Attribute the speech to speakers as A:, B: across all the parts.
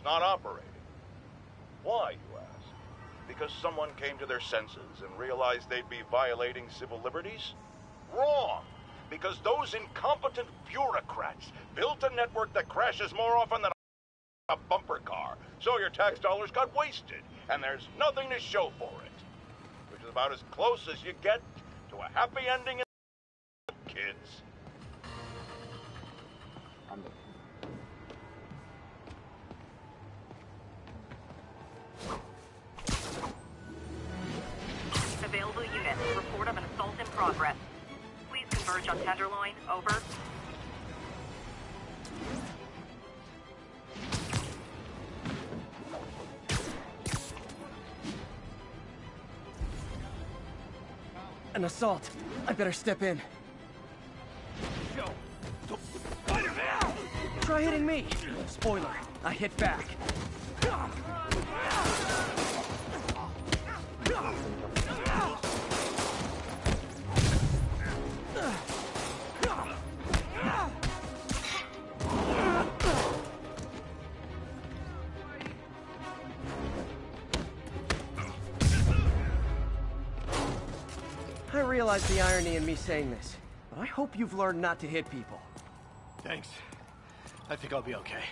A: not operating. Why, you ask? Because someone came to their senses and realized they'd be violating civil liberties? Wrong! Because those incompetent bureaucrats built a network that crashes more often than a bumper car, so your tax dollars got wasted, and there's nothing to show for it. Which is about as close as you get to a happy ending in kids.
B: Available units. Report of an assault in progress. Please converge on Tenderloin. Over.
C: An assault. I better step in. Try hitting me. Spoiler, I hit back. I realize the irony in me saying this, but I hope you've learned not to hit people.
D: Thanks. I think I'll be okay.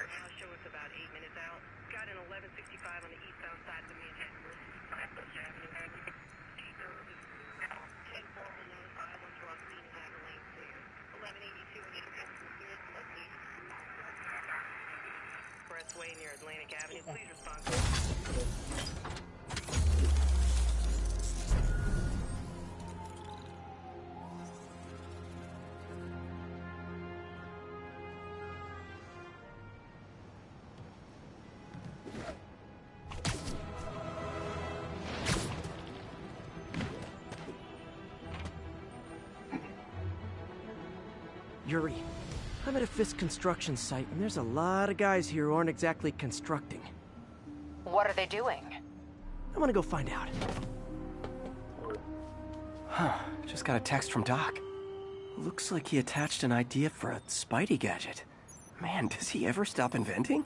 B: Now show us about 8 minutes out. Got an 1165 on the eastbound side of the Manhattan Bridge. 10-4-1-9-5 on Rock Lane, Manhattan Lane clear. 1182 in Expressway near Atlantic Avenue. Please respond.
C: Yuri, I'm at a Fisk construction site, and there's a lot of guys here who aren't exactly constructing.
B: What are they doing?
C: I want to go find out. Huh, just got a text from Doc. Looks like he attached an idea for a Spidey gadget. Man, does he ever stop inventing?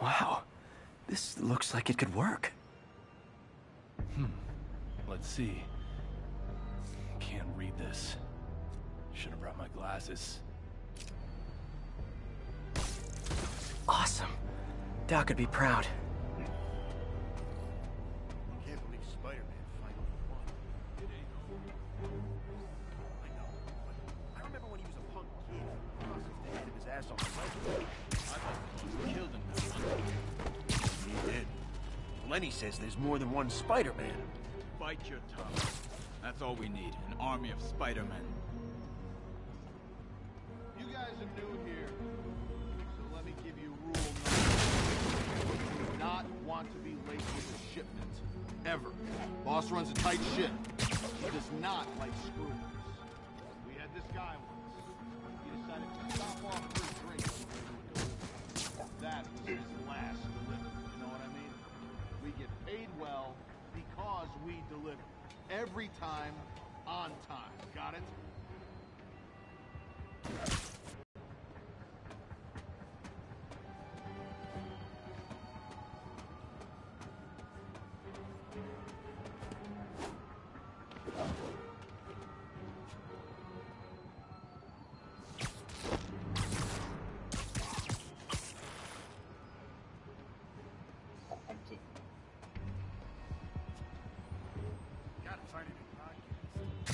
C: Wow, this looks like it could work.
D: Let's see. Can't read this. Should have brought my glasses.
C: Awesome. Doc would be proud.
D: Can't believe Spider-Man finally won. It ain't over. I know, but I remember when he was a punk kid. He lost the head of his ass on the fight. I thought he killed him. He did. Lenny says there's more than one Spider-Man.
E: Bite your tongue. That's all we need, an army of Spider-Men.
F: You guys are new here, so let me give you rule number 1. You do not want to be late with a shipment. Ever. Boss runs a tight ship. He does not like screw-ups. We had this guy once. He decided to stop off for a drink. That was his last delivery. You know what I mean? We get paid well because we deliver. Every time, on time. Got it?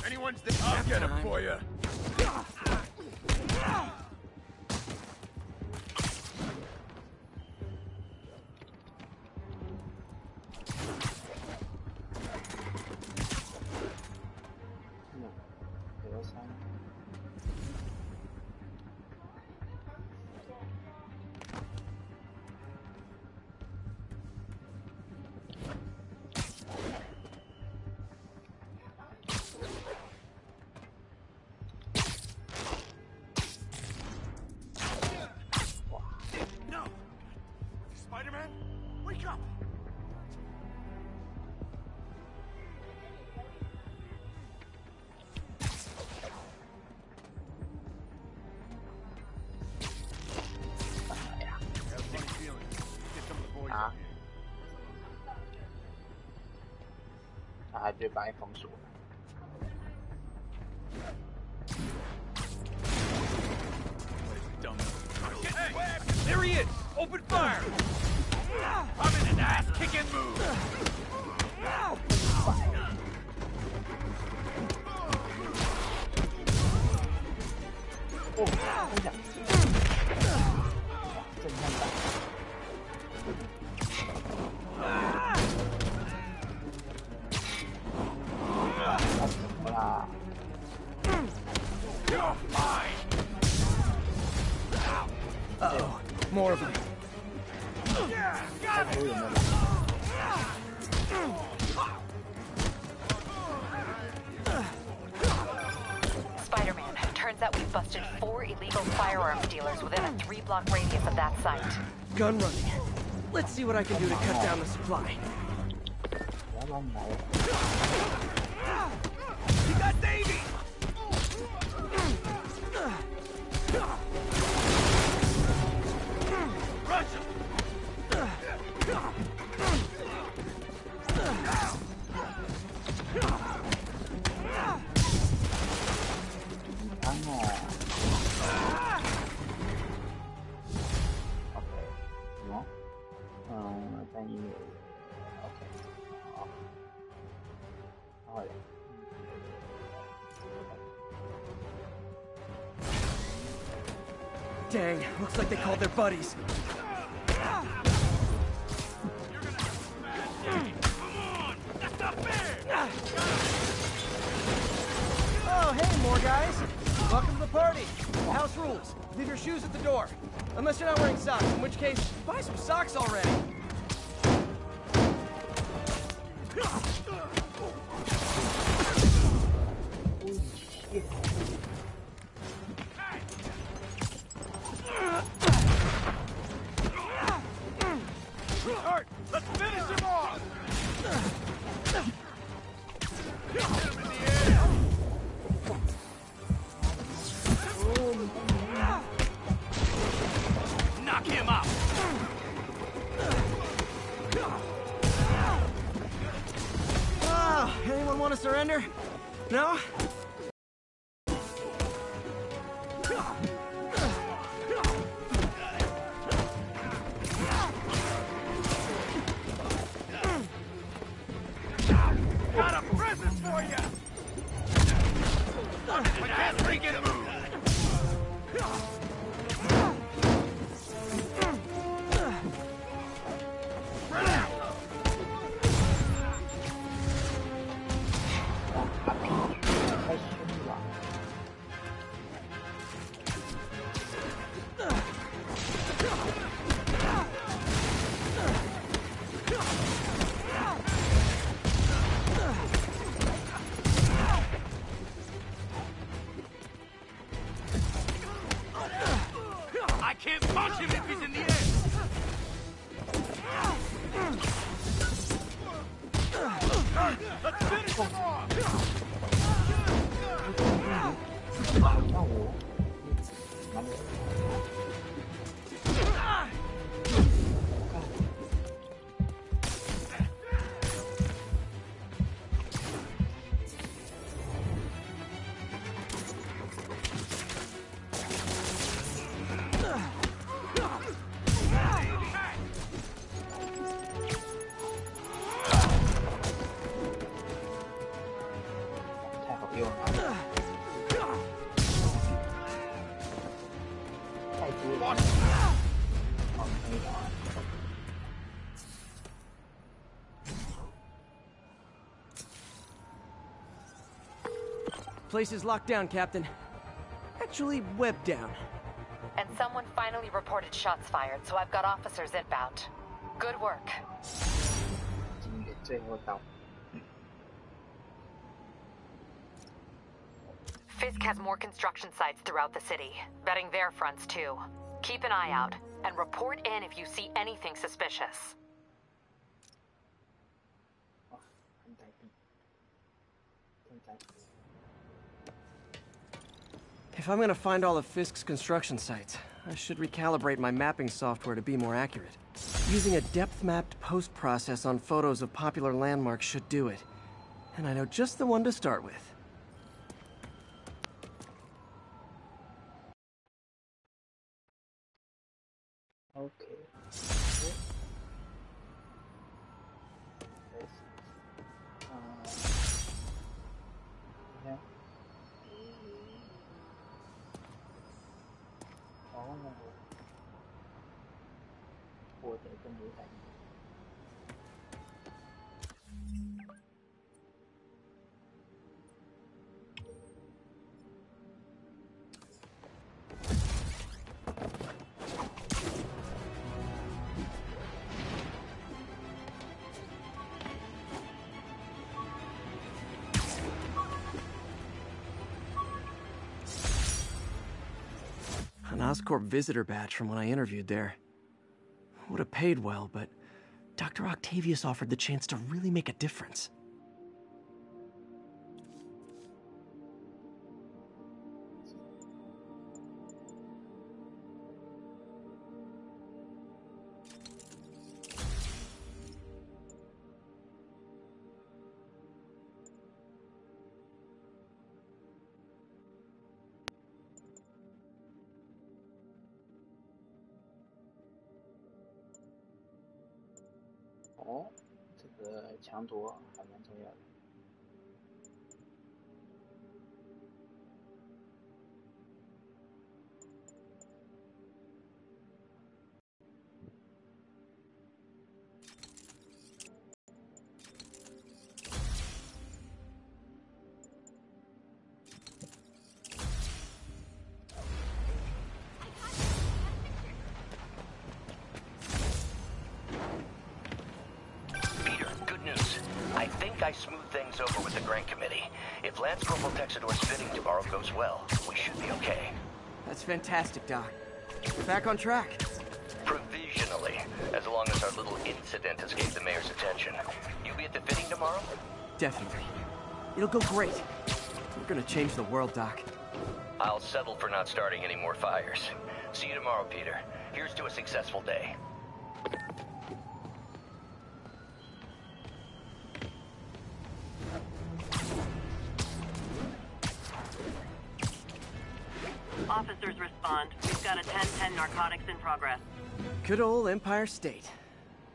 D: Anyone's there? I'll get him for you. Spider-Man, wake up! I have a funny feeling. Get some of the boys up here.
G: 係最擺放數。
E: Hey, there he is! Open fire! I'm in an ass-kicking mood! You're mine!
C: Uh-oh. More of them.
B: Spider-Man, turns out we've busted 4 illegal firearms dealers within a 3-block radius of that site.
C: Gun running. Let's see what I can do to cut down the supply.
E: You got Davey! Rush him!
C: Dang, looks like they called their buddies. Oh, hey, more guys. Welcome to the party. House rules. Leave your shoes at the door. Unless you're not wearing socks, in which case, buy some socks already.
E: Art, let's finish him off! Hit him in the air! Knock him out!
C: want to surrender? No?
E: Got a present for you! I can't freaking move! I can't punch him if he's in the air! Let's finish him off!
G: 那我蛮 太好用了，太多了，好，可以了。
C: Place is locked down, Captain. Actually, webbed down.
B: And someone finally reported shots fired, so I've got officers inbound. Good work.
G: 经典最后到。
B: Fisk has more construction sites throughout the city, betting their fronts too. Keep an eye out, and report in if you see anything suspicious.
C: If I'm gonna find all of Fisk's construction sites, I should recalibrate my mapping software to be more accurate. Using a depth-mapped post-process on photos of popular landmarks should do it. And I know just the one to start with.
G: Okay. Yeah. Oh. 我得跟牛仔。
C: An Oscorp visitor badge from when I interviewed there. Would have paid well, but Dr. Octavius offered the chance to really make a difference.
G: 哦，这个强夺还蛮重要的。
H: I smoothed things over with the Grant Committee. If Lance Corporal Texidor's fitting tomorrow goes well, we should be okay.
C: That's fantastic, Doc. We're back on track.
H: Provisionally, as long as our little incident escaped the mayor's attention. You'll be at the fitting tomorrow?
C: Definitely. It'll go great. We're gonna change the world, Doc.
H: I'll settle for not starting any more fires. See you tomorrow, Peter. Here's to a successful day.
I: Officers respond. We've got a 10-10 narcotics in progress.
C: Good old Empire State.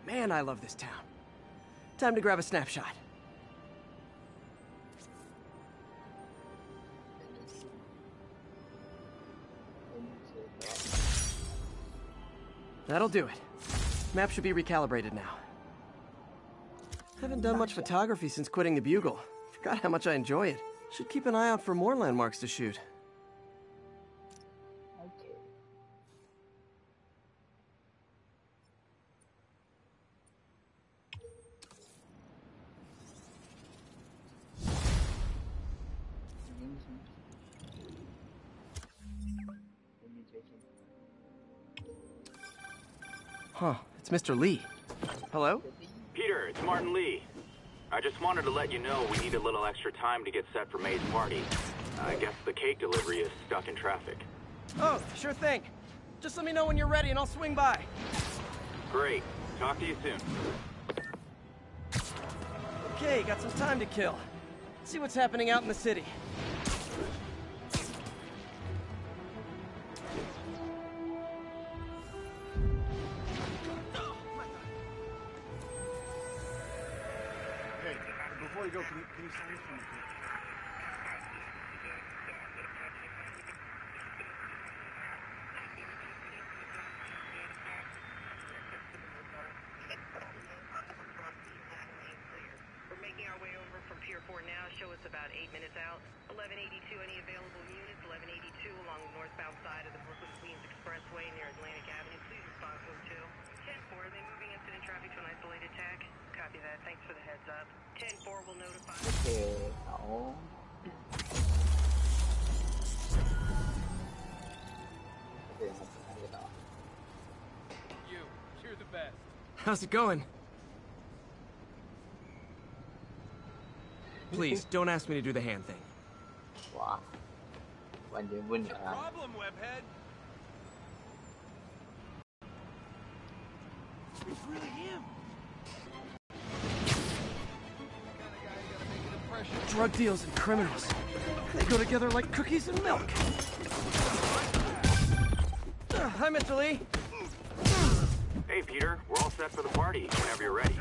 C: Man, I love this town. Time to grab a snapshot. That'll do it. Map should be recalibrated now. Haven't done much photography since quitting the Bugle. Forgot how much I enjoy it. Should keep an eye out for more landmarks to shoot.
G: Okay.
C: Huh, it's Mr. Lee. Hello?
J: Peter, it's Martin Lee. I just wanted to let you know we need a little extra time to get set for May's party. I guess the cake delivery is stuck in traffic.
C: Oh, sure thing. Just let me know when you're ready and I'll swing by.
J: Great. Talk to you soon.
C: Okay, got some time to kill. Let's see what's happening out in the city.
F: Hey, before you go, can you sign this for me?
I: We're making our way over from Pier 4 now. Show us about 8 minutes out. 1182, any available units? 1182 along the northbound side of the Brooklyn-Queens Expressway near Atlantic Avenue. Please respond code 2. 10-4, are they moving incident traffic to an isolated tag? Copy that. Thanks for the heads up. 10-4 will notify.
G: Okay, now.
E: You're the best.
C: How's it going? Please, don't ask me to do the hand thing.
G: Wow. 完全不鸟啊！
E: Problem, webhead.
D: It's really him.
C: Drug deals and criminals. They go together like cookies and milk. Hi, Mr. Lee.
J: Hey, Peter. We're all set for the party whenever you're ready.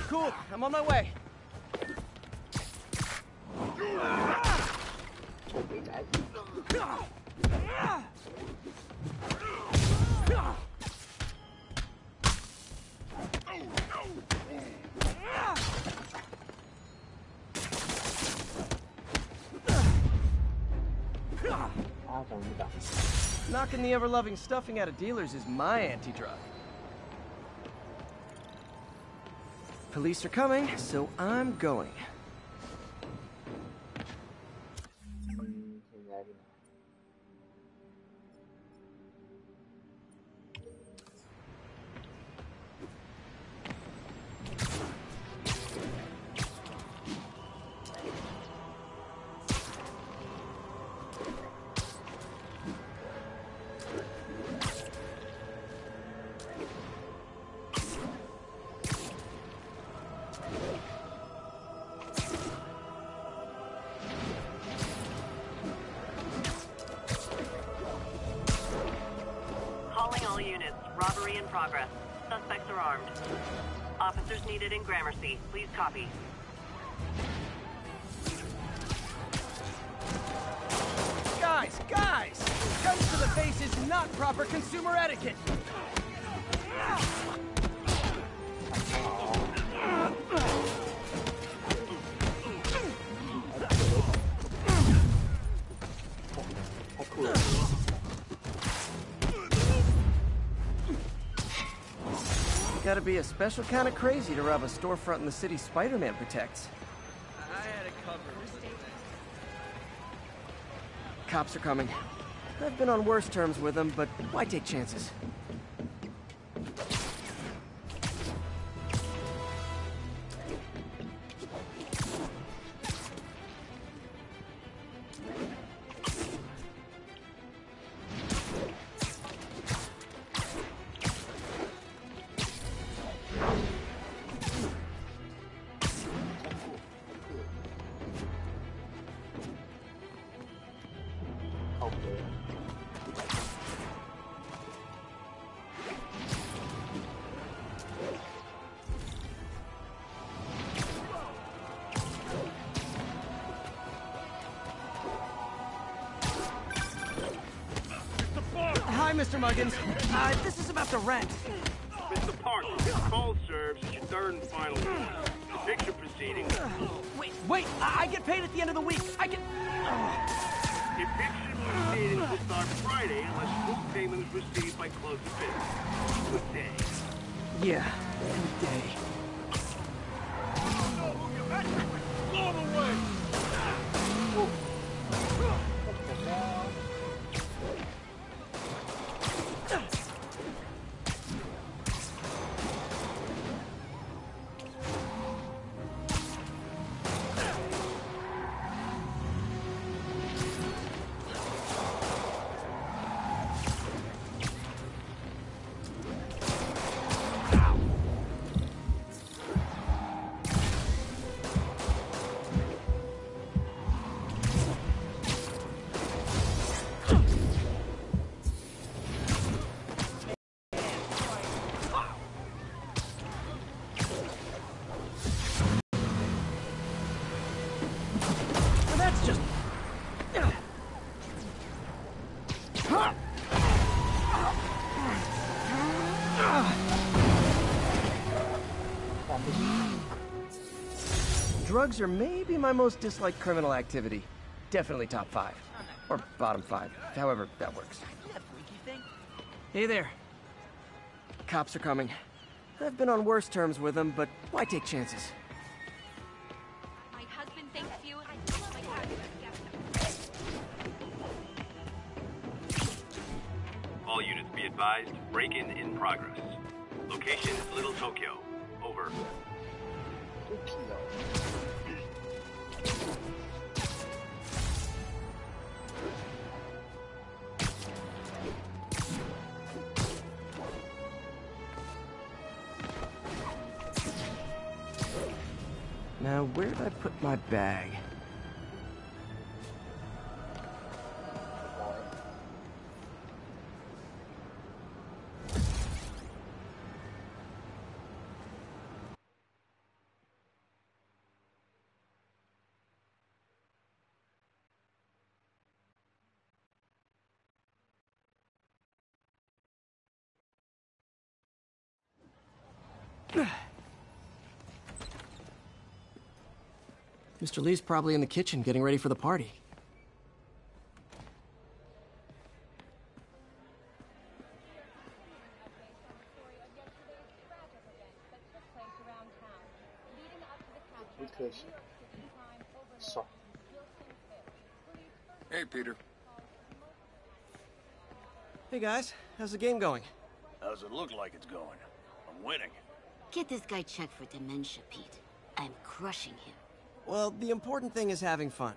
C: Cool, I'm on my way.
G: 臭肥宅。 啊，怎么打？
C: Knocking the ever-loving stuffing out of dealers is my anti-drug. Police are coming, so I'm going.
G: 现在是哪？
I: Calling all units. Robbery in progress. Suspects are armed. Officers needed in Gramercy. Please copy.
C: Guys! Guns to the face is not proper consumer etiquette! Gotta be a special kind of crazy to rob a storefront in the city Spider-Man protects.
E: I had it covered.
C: Cops are coming. I've been on worse terms with them, but why take chances? Mr. Muggins. This is about the rent.
E: Mr. Parker, call serves is your third and final warning. Eviction proceedings.
C: Wait, I get paid at the end of the week.
E: Eviction proceedings will start Friday unless full payment is received by close of business. Good day.
C: Yeah, good day.
E: Blow him away!
C: That's just... Drugs are maybe my most disliked criminal activity. Definitely top 5. Or bottom 5, however that works. Hey there. Cops are coming. I've been on worse terms with them, but why take chances?
K: My husband thanks you.
J: All units be advised, break-in in progress. Location, Little Tokyo. Over.
C: Now, where did I put my bag? Mr. Lee's probably in the kitchen getting ready for the party.
L: Hey, Peter.
C: Hey guys, how's the game going?
E: How's it look like it's going? I'm winning.
M: Get this guy checked for dementia, Pete. I'm crushing him.
C: Well, the important thing is having fun.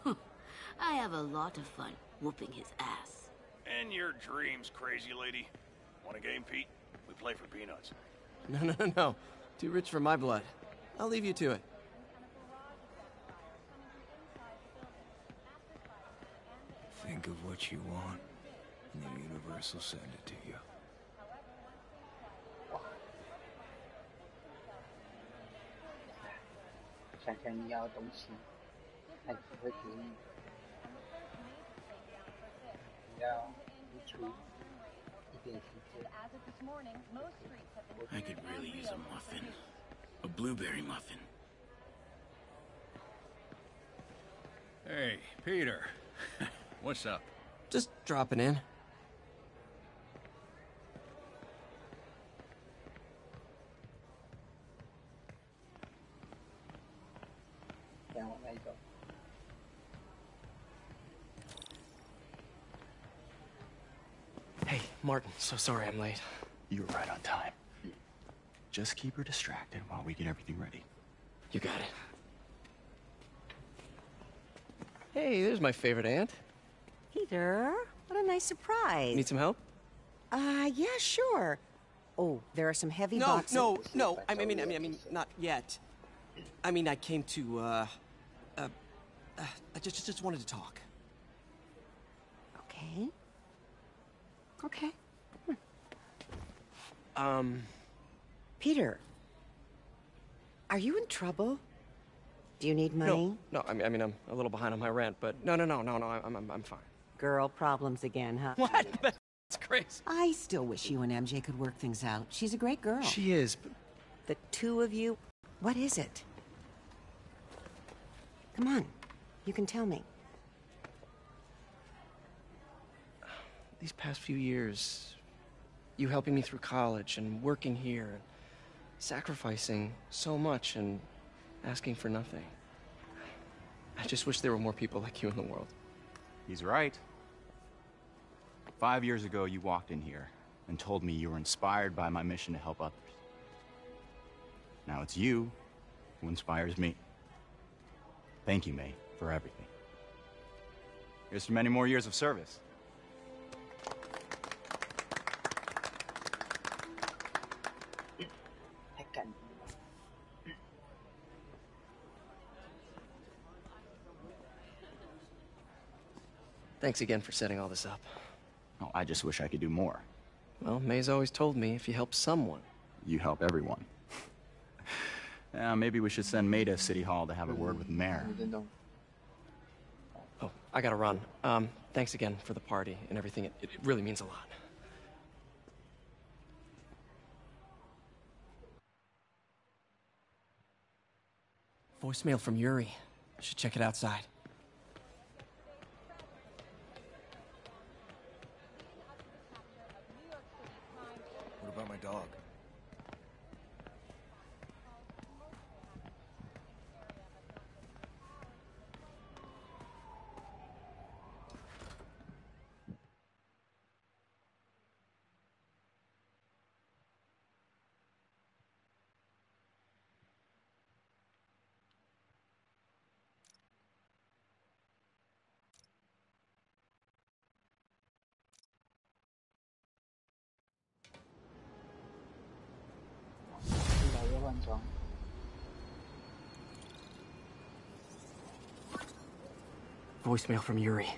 M: I have a lot of fun whooping his ass.
E: And your dreams, crazy lady. Want a game, Pete? We play for peanuts.
C: No. Too rich for my blood. I'll leave you to it.
L: Think of what you want, and the universe will send it to you.
E: I could really use a muffin. A blueberry muffin.
N: Hey, Peter. What's up?
C: Just dropping in. Hey, Martin, so sorry I'm late.
O: You were right on time. Just keep her distracted while we get everything ready.
C: You got it. Hey, there's my favorite aunt.
P: Peter, what a nice surprise.
C: Need some help?
P: Yeah, sure. Oh, there are some heavy boxes.
C: No. I mean, not yet. I mean, I came to, I just wanted to talk.
P: Okay. Okay. Peter, are you in trouble? Do you need money?
C: No, I mean, I'm a little behind on my rent, but no, I'm fine.
P: Girl problems again, huh?
C: What? That's crazy.
N: crazy.
P: I still wish you and MJ could work things out. She's a great girl.
C: She is, but
P: The two of you? What is it? Come on. You can tell me.
C: these past few years, you helping me through college and working here, and sacrificing so much and asking for nothing. I just wish there were more people like you in the world.
O: He's right. 5 years ago, you walked in here and told me you were inspired by my mission to help others. Now it's you who inspires me. Thank you, May, for everything. Here's to many more years of service.
C: Thanks again for setting all this up.
O: Oh, I just wish I could do more.
C: Well, May's always told me if you help someone,
O: you help everyone. Maybe we should send May to City Hall to have a word with the mayor.
C: Oh, I gotta run. Thanks again for the party and everything. It really means a lot. Voicemail from Yuri. I should check it outside.
L: What about my dog?
C: Voicemail from Yuri.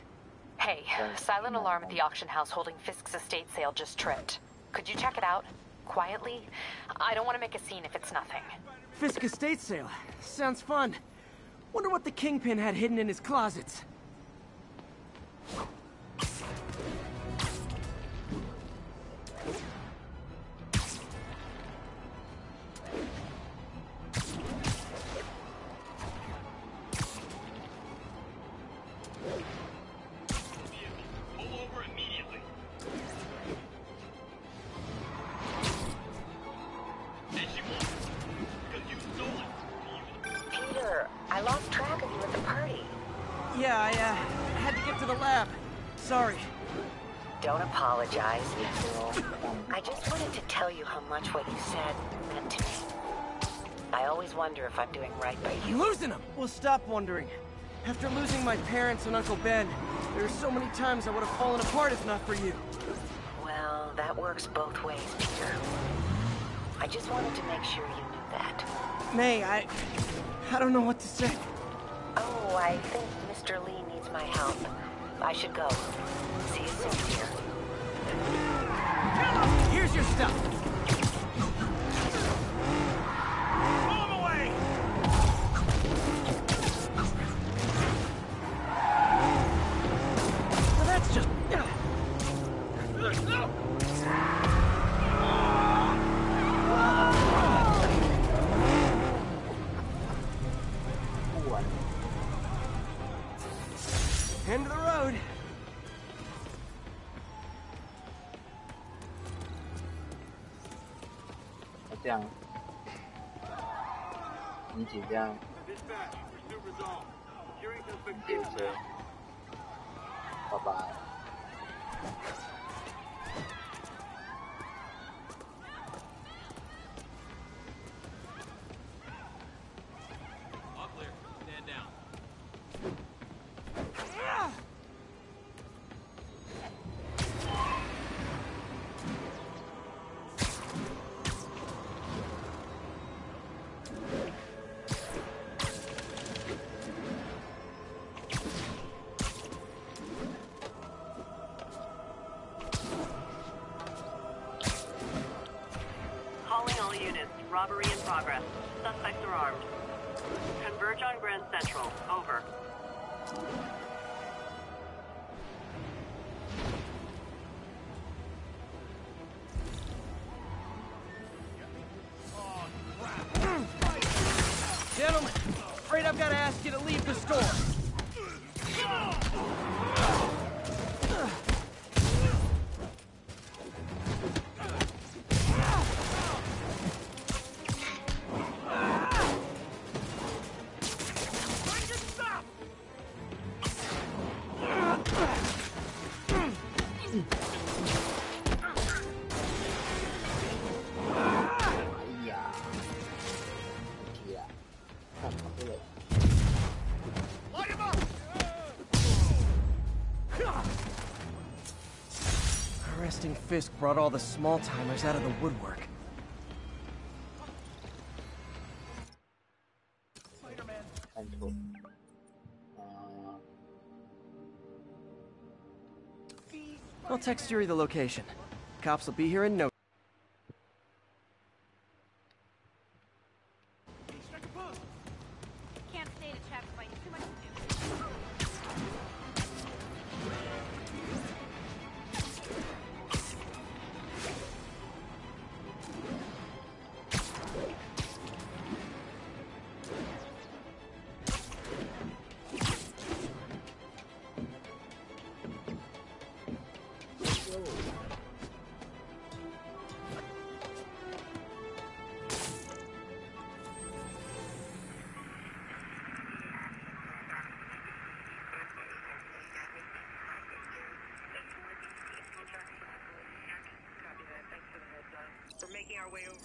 B: Hey, silent alarm at the auction house holding Fisk's estate sale just tripped. Could you check it out? Quietly? I don't want to make a scene if it's nothing.
C: Fisk estate sale. Sounds fun. Wonder what the Kingpin had hidden in his closets. Sorry.
B: Don't apologize. I just wanted to tell you how much what you said meant to me. I always wonder if I'm doing right by you.
C: Losing them! Well, stop wondering. After losing my parents and Uncle Ben, there are so many times I would have fallen apart if not for you.
B: Well, that works both ways, Peter. I just wanted to make sure you knew that.
C: May, I don't know what to say.
B: Oh, I think Mr. Lee needs my help. I should go. See you soon, dear.
C: Here's your stuff.
E: Pull him away!
C: Well, that's just... End of the road.
G: 这样，你几这样？接车，拜拜。
E: All clear. Stand down.
I: Calling all units. Robbery in progress. Suspects are armed. Converge on Grand Central. Over.
C: afraid I've got to ask you to leave the store. Arresting Fisk brought all the small-timers out of the woodwork. I'll text Yuri the location. Cops will be here in no time.
K: Can't stay to chat by too much to do.
I: We're making our way over.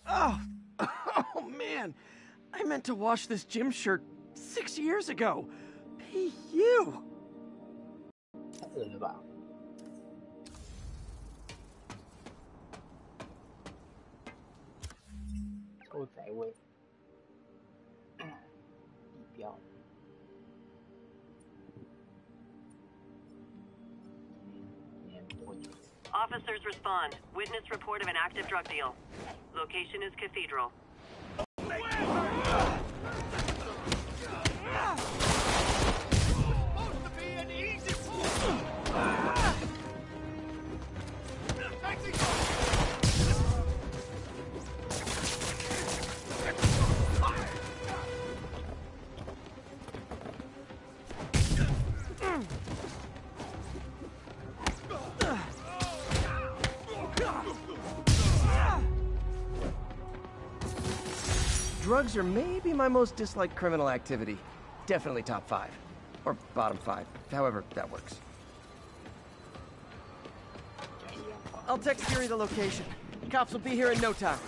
C: Oh! Oh, man! I meant to wash this gym shirt 6 years ago. PU!
G: 太恶了吧！臭宅味，地标。
I: Officers respond. Witness report of an active drug deal. Location is Cathedral.
C: Drugs are maybe my most disliked criminal activity. Definitely top 5. Or bottom 5, however that works. I'll text Yuri the location. Cops will be here in no time.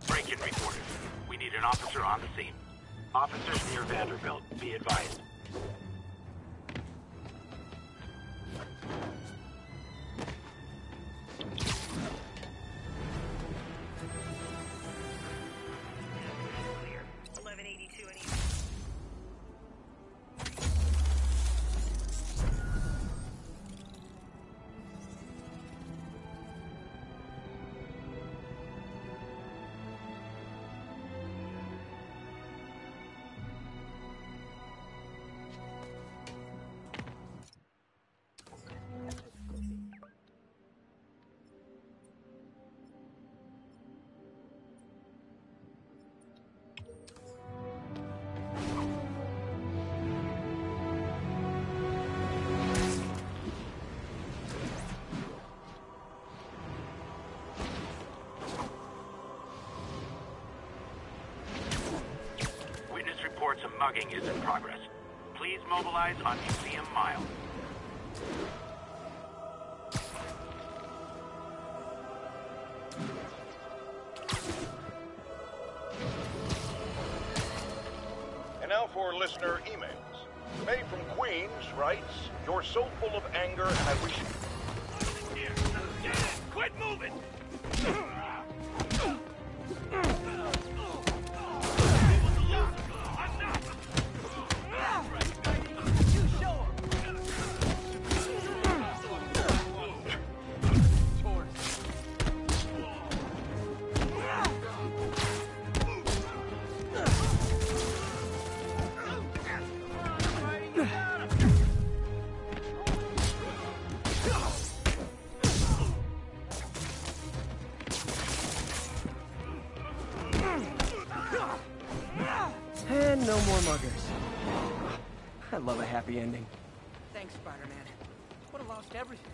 J: Break-in reported. We need an officer on the scene. Officers near Vanderbilt, be advised. Reports a mugging is in progress. Please mobilize on Museum Mile.
A: for listener emails. May from Queens writes, "You're so full of anger and I wish..."
E: Quit moving!
C: And no more muggers. I love a happy ending.
E: Thanks, Spider-Man. Would have lost everything.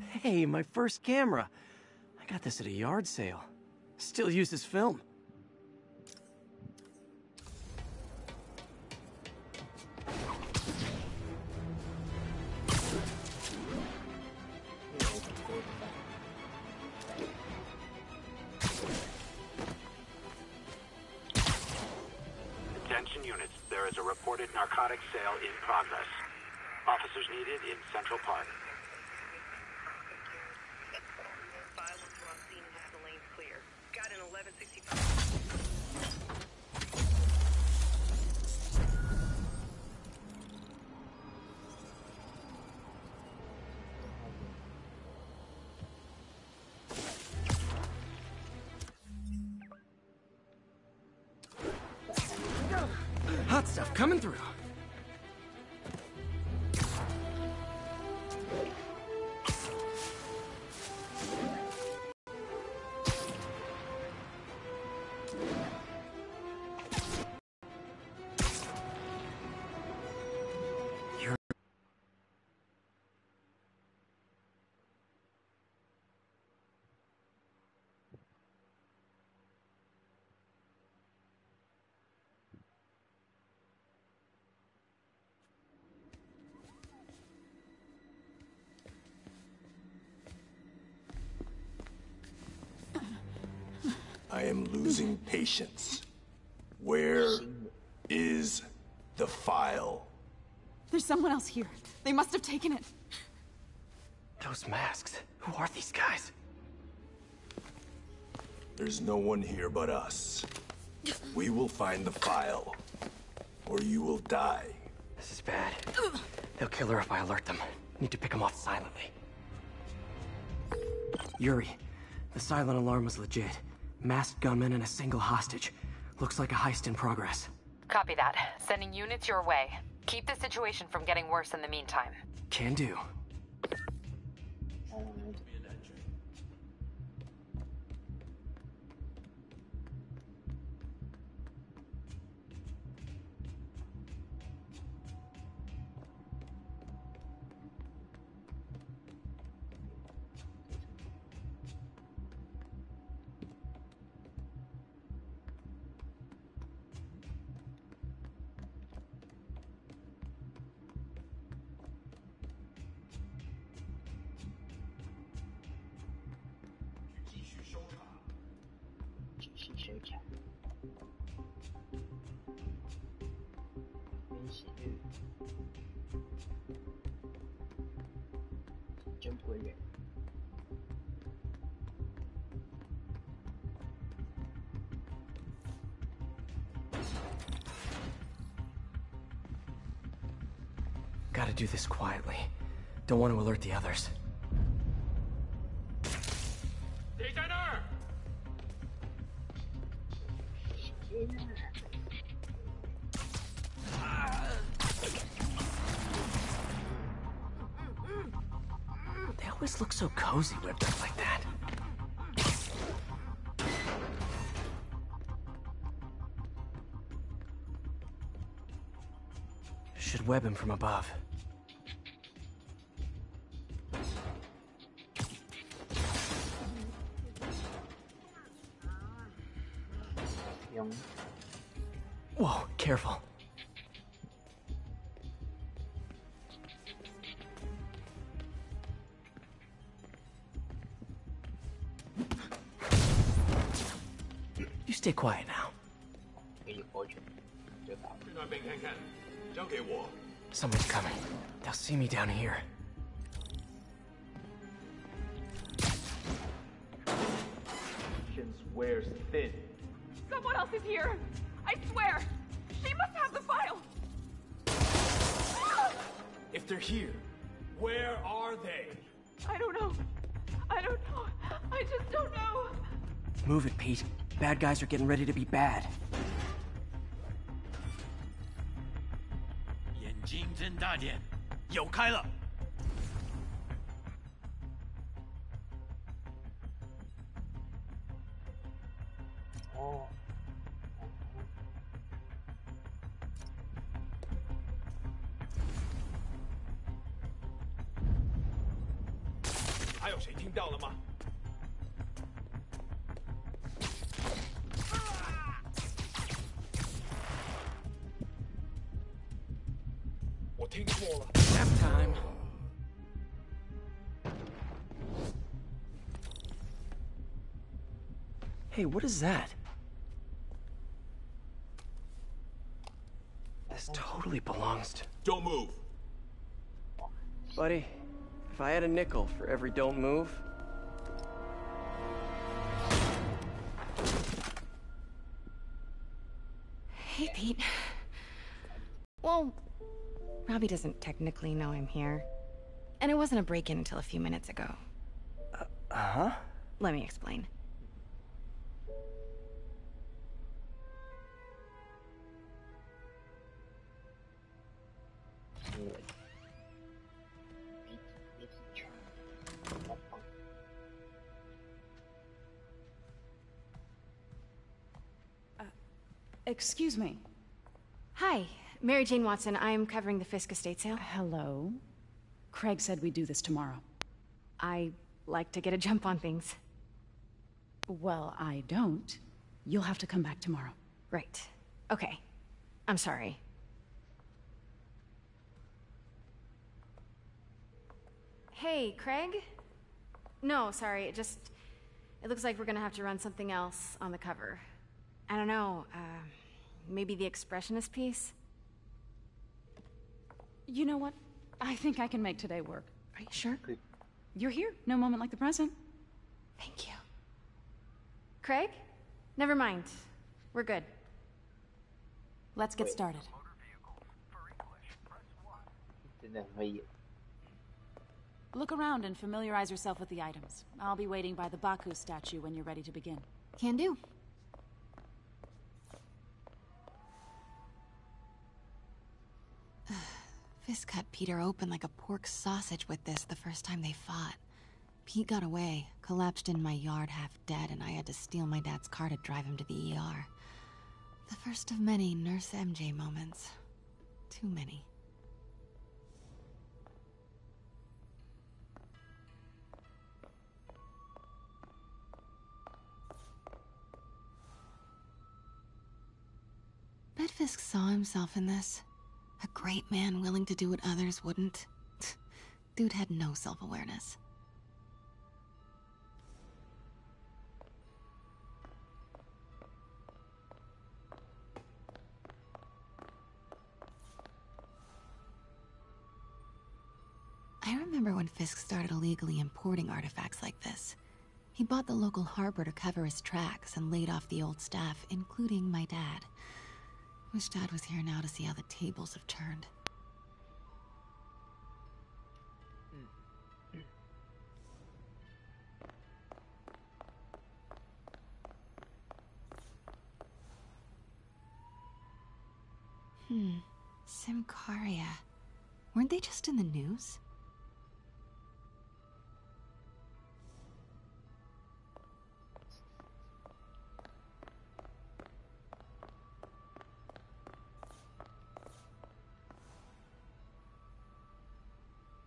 C: Hey, my first camera. I got this at a yard sale. Still uses film.
J: Attention units, there is a reported narcotics sale in progress. Officers needed in Central Park.
I: Violence from scene and the lane's clear. Got an 1165.
C: Hot stuff coming through.
Q: I am losing patience. Where is the file?
R: There's someone else here. They must have taken it.
C: Those masks. Who are these guys?
Q: There's no one here but us. We will find the file, or you will die.
C: This is bad. They'll kill her if I alert them. Need to pick them off silently. Yuri, the silent alarm was legit. Masked gunmen and a single hostage. Looks like a heist in progress.
S: Copy that. Sending units your way. Keep the situation from getting worse in the meantime.
C: Can do. Gotta do this quietly. Don't want to alert the others. They always look so cozy whipped up like that. Should web him from above. Whoa, careful. You stay quiet now.
G: 可以过去，就打。
Q: 去那边看看，交给我。
C: Someone's coming. They'll see me down here.
T: Wears thin.
R: Someone else is here. I swear. She must have the file.
T: If they're here, where are they?
R: I don't know. I don't know. I just don't know.
C: Move it, Pete. Bad guys are getting ready to be bad.
E: 眼睛睁大点，有开了。
G: 哦。
T: 还有谁听到了吗？我听错了。
C: Nap time. Hey, what is that? This totally belongs to...
Q: Don't move.
C: Buddy, if I had a nickel for every don't move...
U: Hey, Pete. Well, Robbie doesn't technically know I'm here. And it wasn't a break-in until a few minutes ago.
C: Huh?
U: Let me explain.
R: Excuse me.
U: Hi, Mary Jane Watson. I'm covering the Fisk estate sale.
R: Hello. Craig said we'd do this tomorrow.
U: I like to get a jump on things.
R: Well, I don't. You'll have to come back tomorrow.
U: Right. Okay. I'm sorry. Hey, Craig? No, sorry, it looks like we're gonna have to run something else on the cover. I don't know, maybe the expressionist piece?
R: You know what? I think I can make today work.
U: Are you sure?
R: You're here. No moment like the present.
U: Thank you. Craig? Never mind. We're good.
R: Let's get started.
G: 真的可以。
R: Look around and familiarize yourself with the items. I'll be waiting by the Baku statue when you're ready to begin.
U: Can do.
V: Fisk cut Peter open like a pork sausage with this the first time they fought. Pete got away, collapsed in my yard half dead, and I had to steal my dad's car to drive him to the ER. The first of many Nurse MJ moments. Too many. Bet Fisk saw himself in this. A great man willing to do what others wouldn't. Dude had no self-awareness. I remember when Fisk started illegally importing artifacts like this. He bought the local harbor to cover his tracks and laid off the old staff, including my dad. Wish Dad was here now to see how the tables have turned. Symkaria. Weren't they just in the news?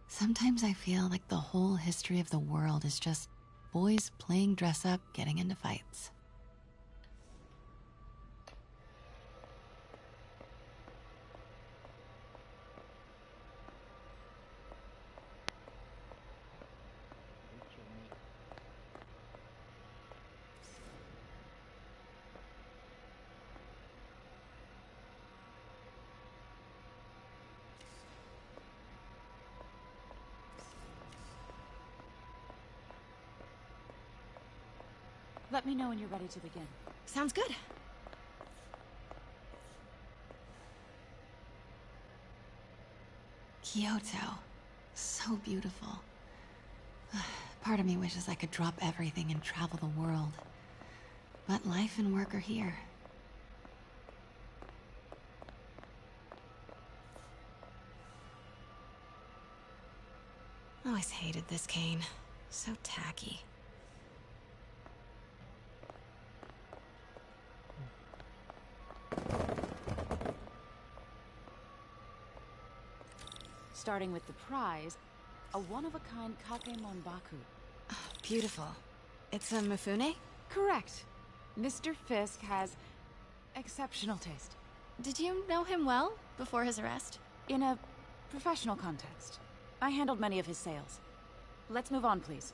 V: Sometimes I feel like the whole history of the world is just boys playing dress-up, getting into fights.
R: Let me know when you're ready to begin.
V: Sounds good. Kyoto. So beautiful. Part of me wishes I could drop everything and travel the world. But life and work are here. Always hated this cane. So tacky.
R: Starting with the prize, a one-of-a-kind Kake Monbaku.
V: Oh, beautiful. It's a Mifune?
R: Correct. Mr. Fisk has exceptional taste.
V: Did you know him well before his arrest?
R: In a professional context. I handled many of his sales. Let's move on, please.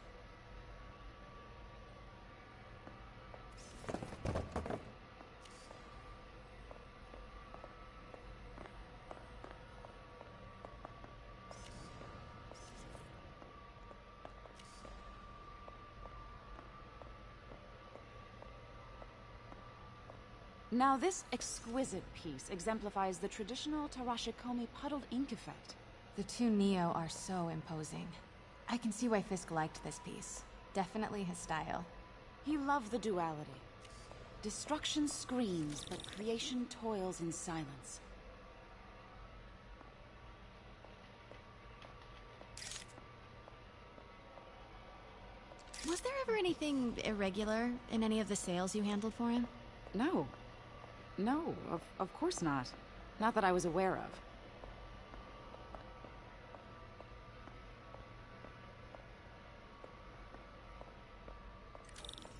R: Now, this exquisite piece exemplifies the traditional Tarashikomi puddled ink effect.
V: The two Neo are so imposing. I can see why Fisk liked this piece. Definitely his style.
R: He loved the duality. Destruction screams, but creation toils in silence.
V: Was there ever anything irregular in any of the sales you handled for him?
R: No. No, of course not. Not that I was aware of.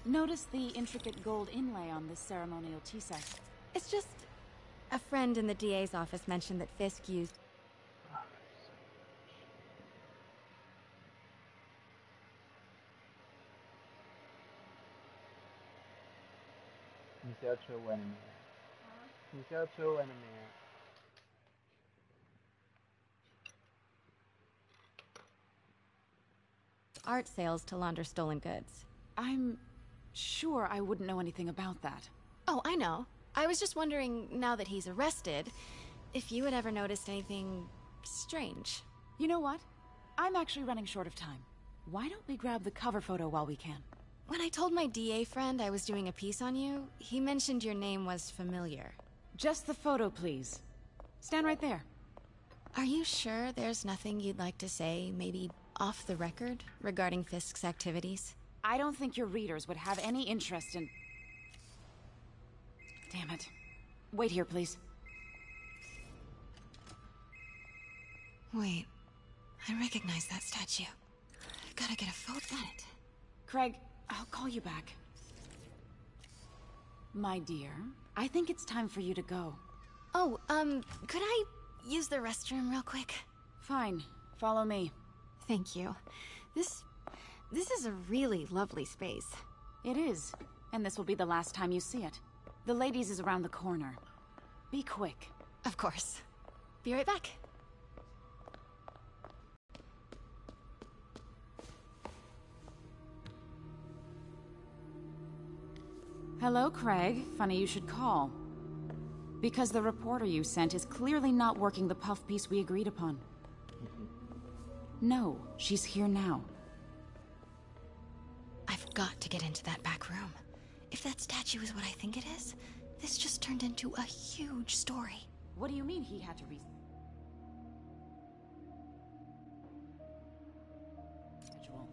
R: Notice the intricate gold inlay on this ceremonial tea set.
V: It's just... a friend in the DA's office mentioned that Fisk used... art sales to launder stolen goods.
R: I'm sure I wouldn't know anything about that.
V: Oh, I know. I was just wondering, now that he's arrested, if you had ever noticed anything strange.
R: You know what? I'm actually running short of time. Why don't we grab the cover photo while we can?
V: When I told my DA friend I was doing a piece on you, he mentioned your name was familiar.
R: Just the photo, please. Stand right there.
V: Are you sure there's nothing you'd like to say, maybe off the record, regarding Fisk's activities?
R: I don't think your readers would have any interest in... Damn it. Wait here, please.
V: Wait. I recognize that statue. Gotta get a photo at it.
R: Craig, I'll call you back. My dear, I think it's time for you to go.
V: Oh, could I use the restroom real quick?
R: Fine. Follow me.
V: Thank you. This is a really lovely space.
R: It is. And this will be the last time you see it. The ladies is around the corner. Be quick.
V: Of course. Be right back.
R: Hello, Craig. Funny you should call. Because the reporter you sent is clearly not working the puff piece we agreed upon. No, she's here now.
V: I've got to get into that back room. If that statue is what I think it is, this just turned into a huge story.
R: What do you mean he had to schedule?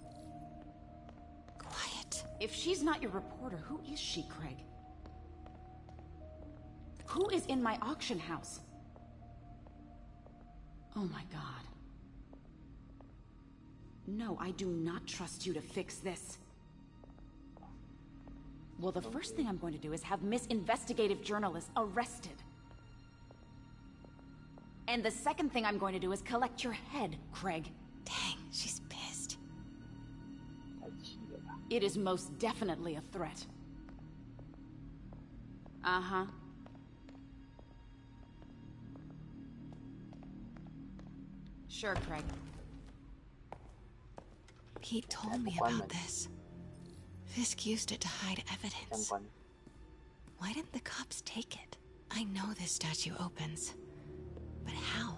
V: Quiet.
R: If she's not your reporter, who is she, Craig? Who is in my auction house? Oh my god. No, I do not trust you to fix this. Well, the first thing I'm going to do is have Miss Investigative Journalist arrested. And the second thing I'm going to do is collect your head, Craig.
V: Dang, she's pissed.
R: It is most definitely a threat. Uh-huh. Sure, Craig.
V: Pete told me about this. Fisk used it to hide evidence. Why didn't the cops take it? I know this statue opens, but how?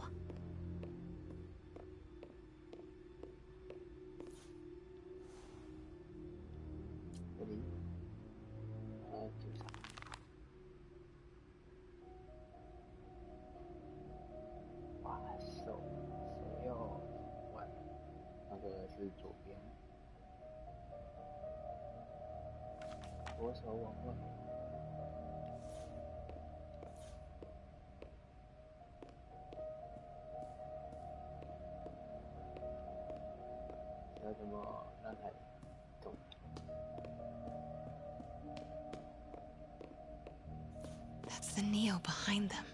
V: That's the Neo behind them,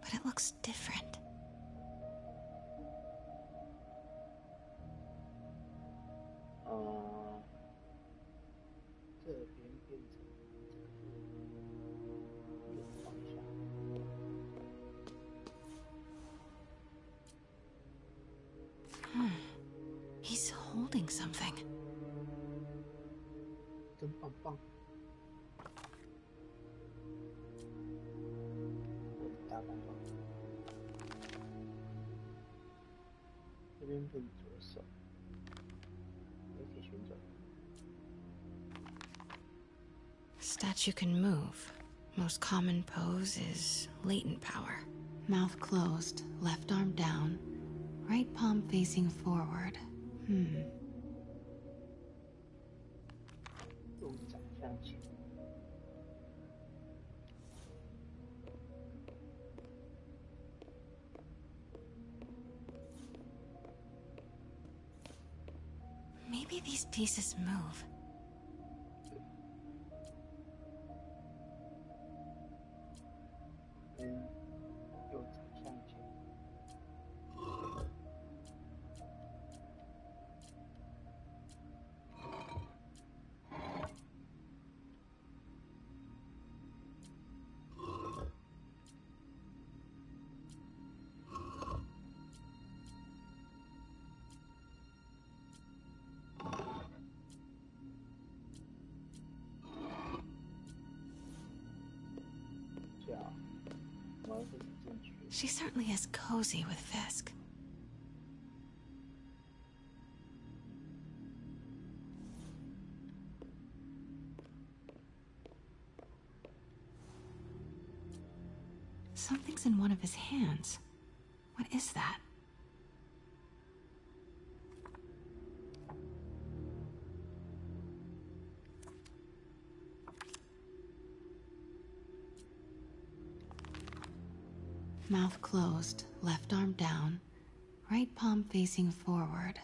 V: but it looks different. He's holding something. Statue can move. Most common pose is latent power. Mouth closed, left arm down, right palm facing forward. Maybe these pieces move. She certainly is cozy with Fisk. Something's in one of his hands. What is that? Mouth closed, left arm down, right palm facing forward.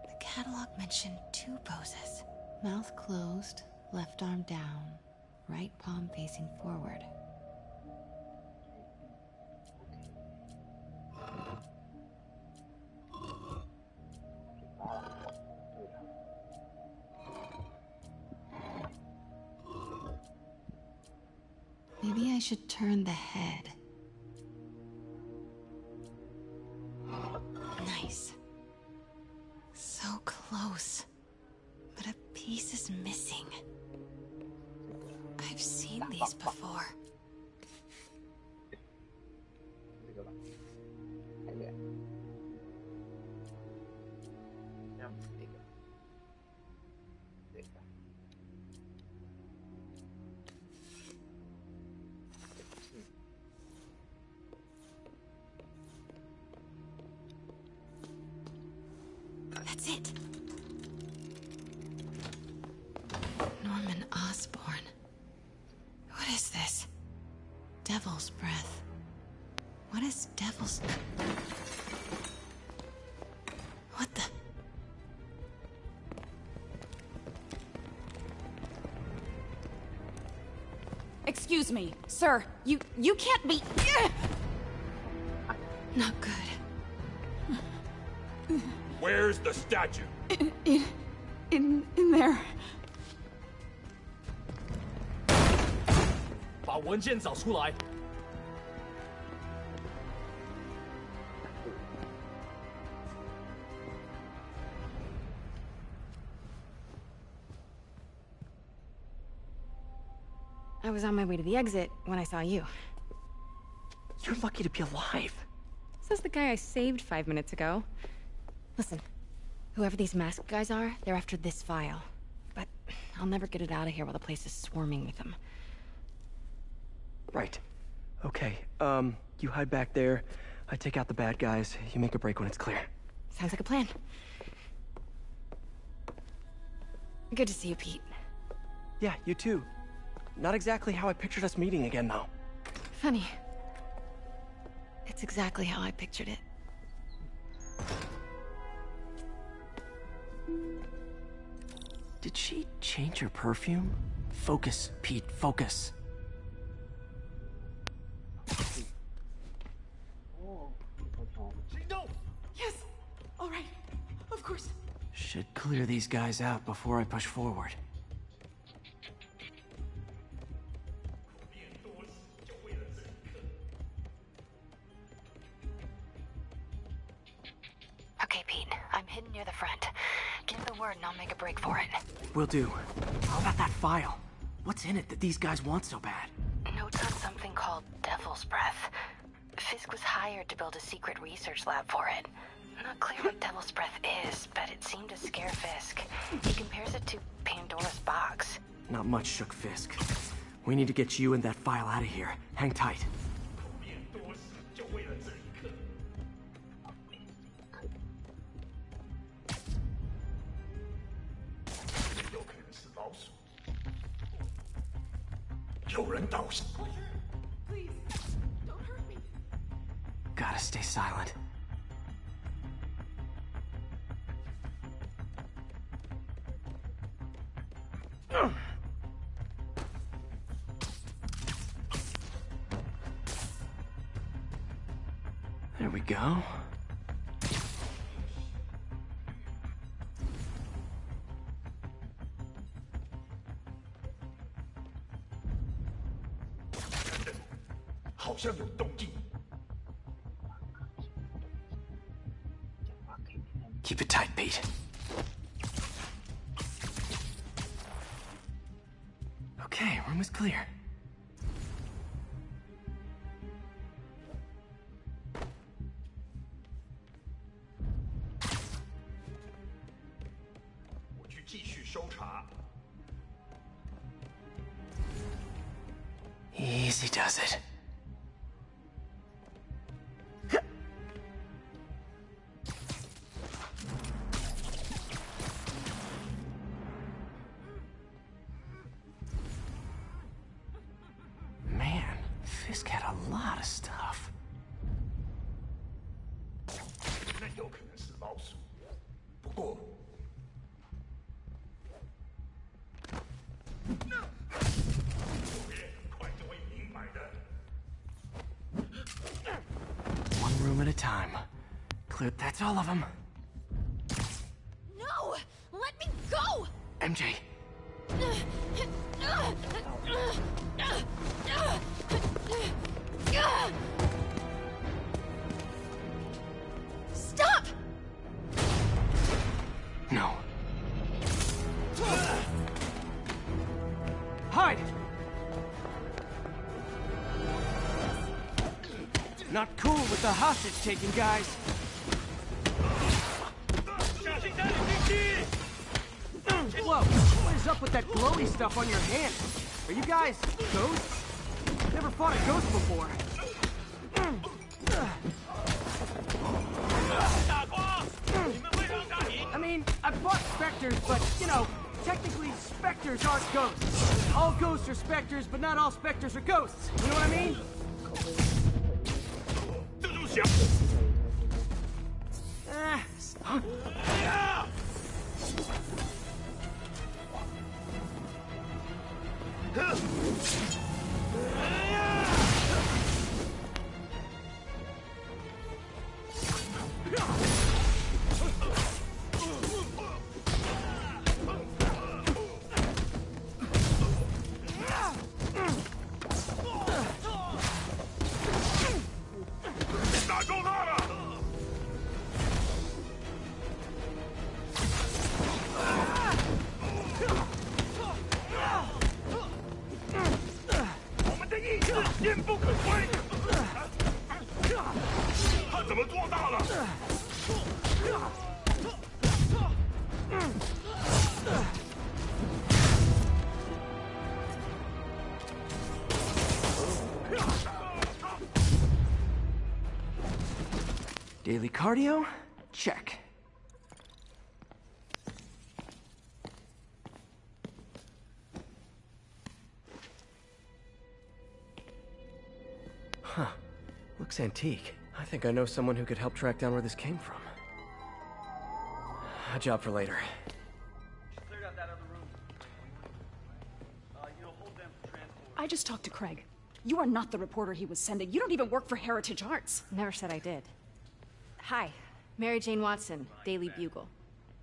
V: The catalog mentioned 2 poses. Mouth closed, left arm down, right palm facing forward. Maybe I should turn the head. Nice. So close. But a piece is missing. I've seen these before. That's it. Norman Osborn. What is this? Devil's breath. What is devil's... What the...
R: Excuse me, sir. You can't be...
V: Not good.
E: Where's the statue?
R: In there.
T: 把文件找出来。
U: I was on my way to the exit when I saw you.
C: You're lucky to be alive.
U: Says the guy I saved 5 minutes ago. Listen, whoever these masked guys are, they're after this file. But I'll never get it out of here while the place is swarming with them.
C: Right. Okay, you hide back there. I take out the bad guys. You make a break when it's clear.
U: Sounds like a plan. Good to see you, Pete.
C: Yeah, you too. Not exactly how I pictured us meeting again, though.
U: Funny. It's exactly how I pictured it.
C: Did she change her perfume? Focus, Pete, focus.
T: No!
R: Yes! All right. Of course.
C: Should clear these guys out before I push forward.
B: Okay, Pete. I'm hidden near the front. Give the word and I'll make a break for it.
C: Will do. How about that file? What's in it that these guys want so bad?
B: Notes on something called Devil's Breath. Fisk was hired to build a secret research lab for it. Not clear what Devil's Breath is, but it seemed to scare Fisk. He compares it to Pandora's box.
C: Not much shook Fisk. We need to get you and that file out of here. Hang tight.
R: Please, don't hurt me.
C: Gotta stay silent. There we go. Keep it tight, Pete. Okay, room is clear. Easy does it. Man, Fisk had a lot of stuff.
Q: 那有可能是老鼠，不过。
C: One room at a time. Clear. That's all of them.
M: No! Let me go!
C: MJ.
M: Stop!
C: No. Hide! Not cool with the hostage-taking, guys. Whoa, what is up with that glowy stuff on your hand? Are you guys ghosts? Never fought a ghost before. I mean, I've fought specters, but, you know, technically specters aren't ghosts. All ghosts are specters, but not all specters are ghosts. You know what I mean?
T: 坚不可摧。他怎么做到了？
C: Daily cardio? Check. Huh. Looks antique. I think I know someone who could help track down where this came from. A job for later.
F: I just talked to Craig. You are not the reporter he was sending. You don't even work for Heritage Arts.
U: Never said I did. Hi, Mary Jane Watson, Daily Bugle.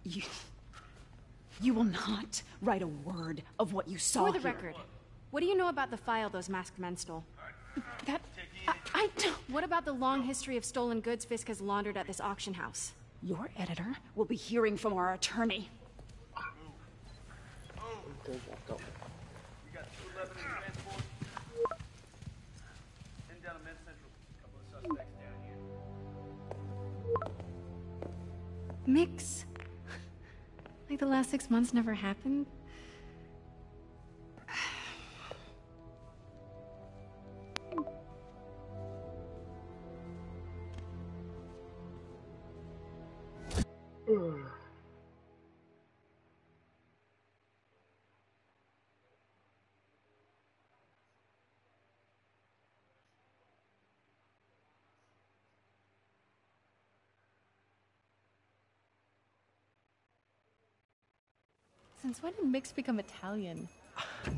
F: You will not write a word of what you saw
U: For the
F: here.
U: record, what do you know about the file those masked men stole?
F: I don't...
U: What about the long history of stolen goods Fisk has laundered at this auction house?
F: Your editor will be hearing from our attorney.
U: Mix? Like the last 6 months never happened? Since when did Mix become Italian?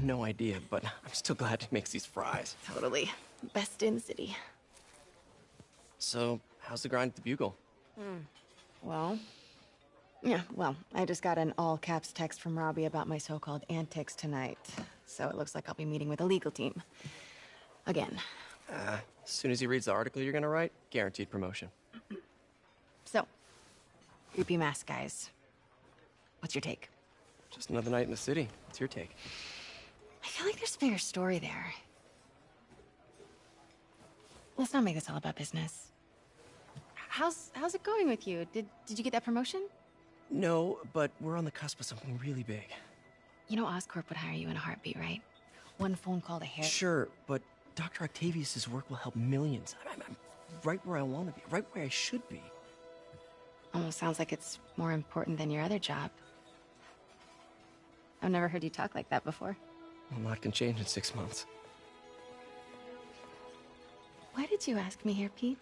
C: No idea, but I'm still glad he makes these fries.
U: Totally. Best in the city.
C: So, how's the grind at the Bugle?
V: Well, I just got an all-caps text from Robbie about my so-called antics tonight. So it looks like I'll be meeting with a legal team. Again.
C: As soon as he reads the article you're gonna write, guaranteed promotion.
V: So, creepy mask guys. What's your take?
C: Just another night in the city. What's your take?
V: I feel like there's a bigger story there. Let's not make this all about business. How's it going with you? Did you get that promotion?
C: No, but we're on the cusp of something really big.
V: You know Oscorp would hire you in a heartbeat, right? One phone call to Harry.
C: Sure, but Dr. Octavius's work will help millions. I'm right where I want to be, right where I should be.
V: Almost sounds like it's more important than your other job. I've never heard you talk like that before.
C: A lot can change in 6 months.
V: Why did you ask me here, Pete?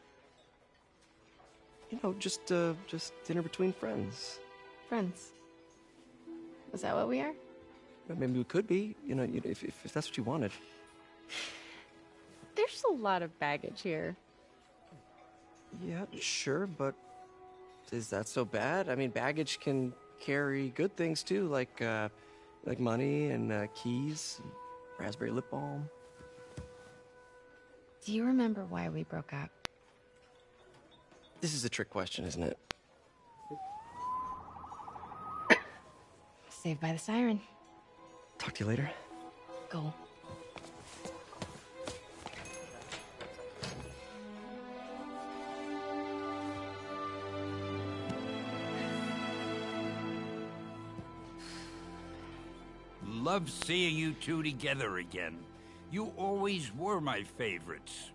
C: You know, just dinner between friends.
V: Friends. Was that what we are?
C: Well, maybe we could be, if that's what you wanted.
V: There's a lot of baggage here.
C: Yeah, sure, but is that so bad? I mean, baggage can carry good things too, like money and keys, and raspberry lip balm.
V: Do you remember why we broke up?
C: This is a trick question, isn't it?
V: Saved by the siren.
C: Talk to you later.
V: Go.
E: Love seeing you two together again. You always were my favorites.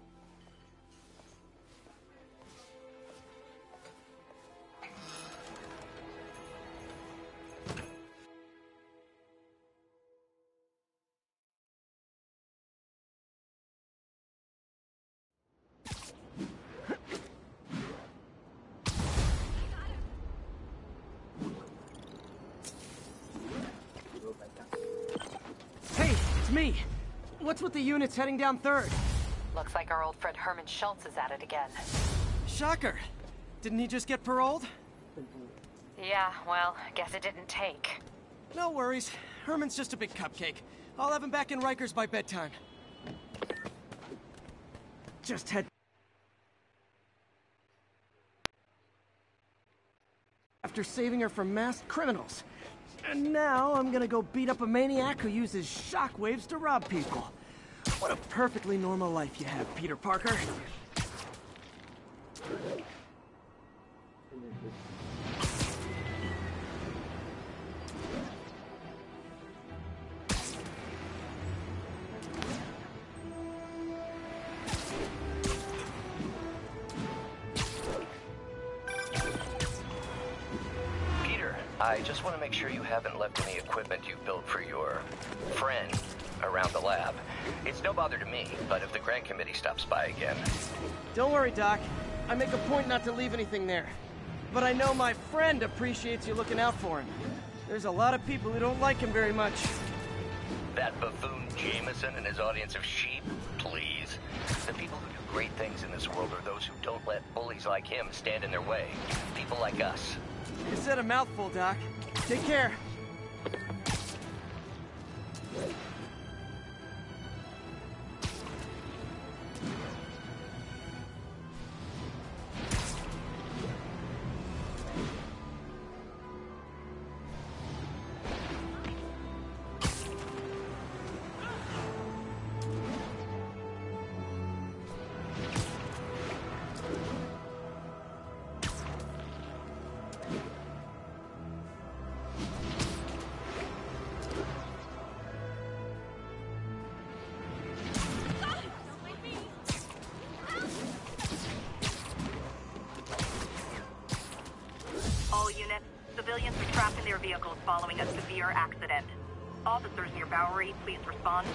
C: Hey, it's me. What's with the units heading down 3rd?
S: Looks like our old friend Herman Schultz is at it again.
C: Shocker. Didn't he just get paroled?
S: Yeah, well, guess it didn't take.
C: No worries. Herman's just a big cupcake. I'll have him back in Rikers by bedtime. Just head... after saving her from masked criminals. And now I'm gonna go beat up a maniac who uses shockwaves to rob people. What a perfectly normal life you have, Peter Parker.
D: I just want to make sure you haven't left any equipment you built for your friend around the lab. It's no bother to me, but if the grant committee stops by again...
C: Don't worry, Doc. I make a point not to leave anything there. But I know my friend appreciates you looking out for him. There's a lot of people who don't like him very much.
D: That buffoon Jameson and his audience of sheep? Please. The people who do great things in this world are those who don't let bullies like him stand in their way. People like us.
C: You said a mouthful, Doc. Take care.
H: Civilians are trapped in their vehicles following a severe accident. Officers near Bowery, please respond.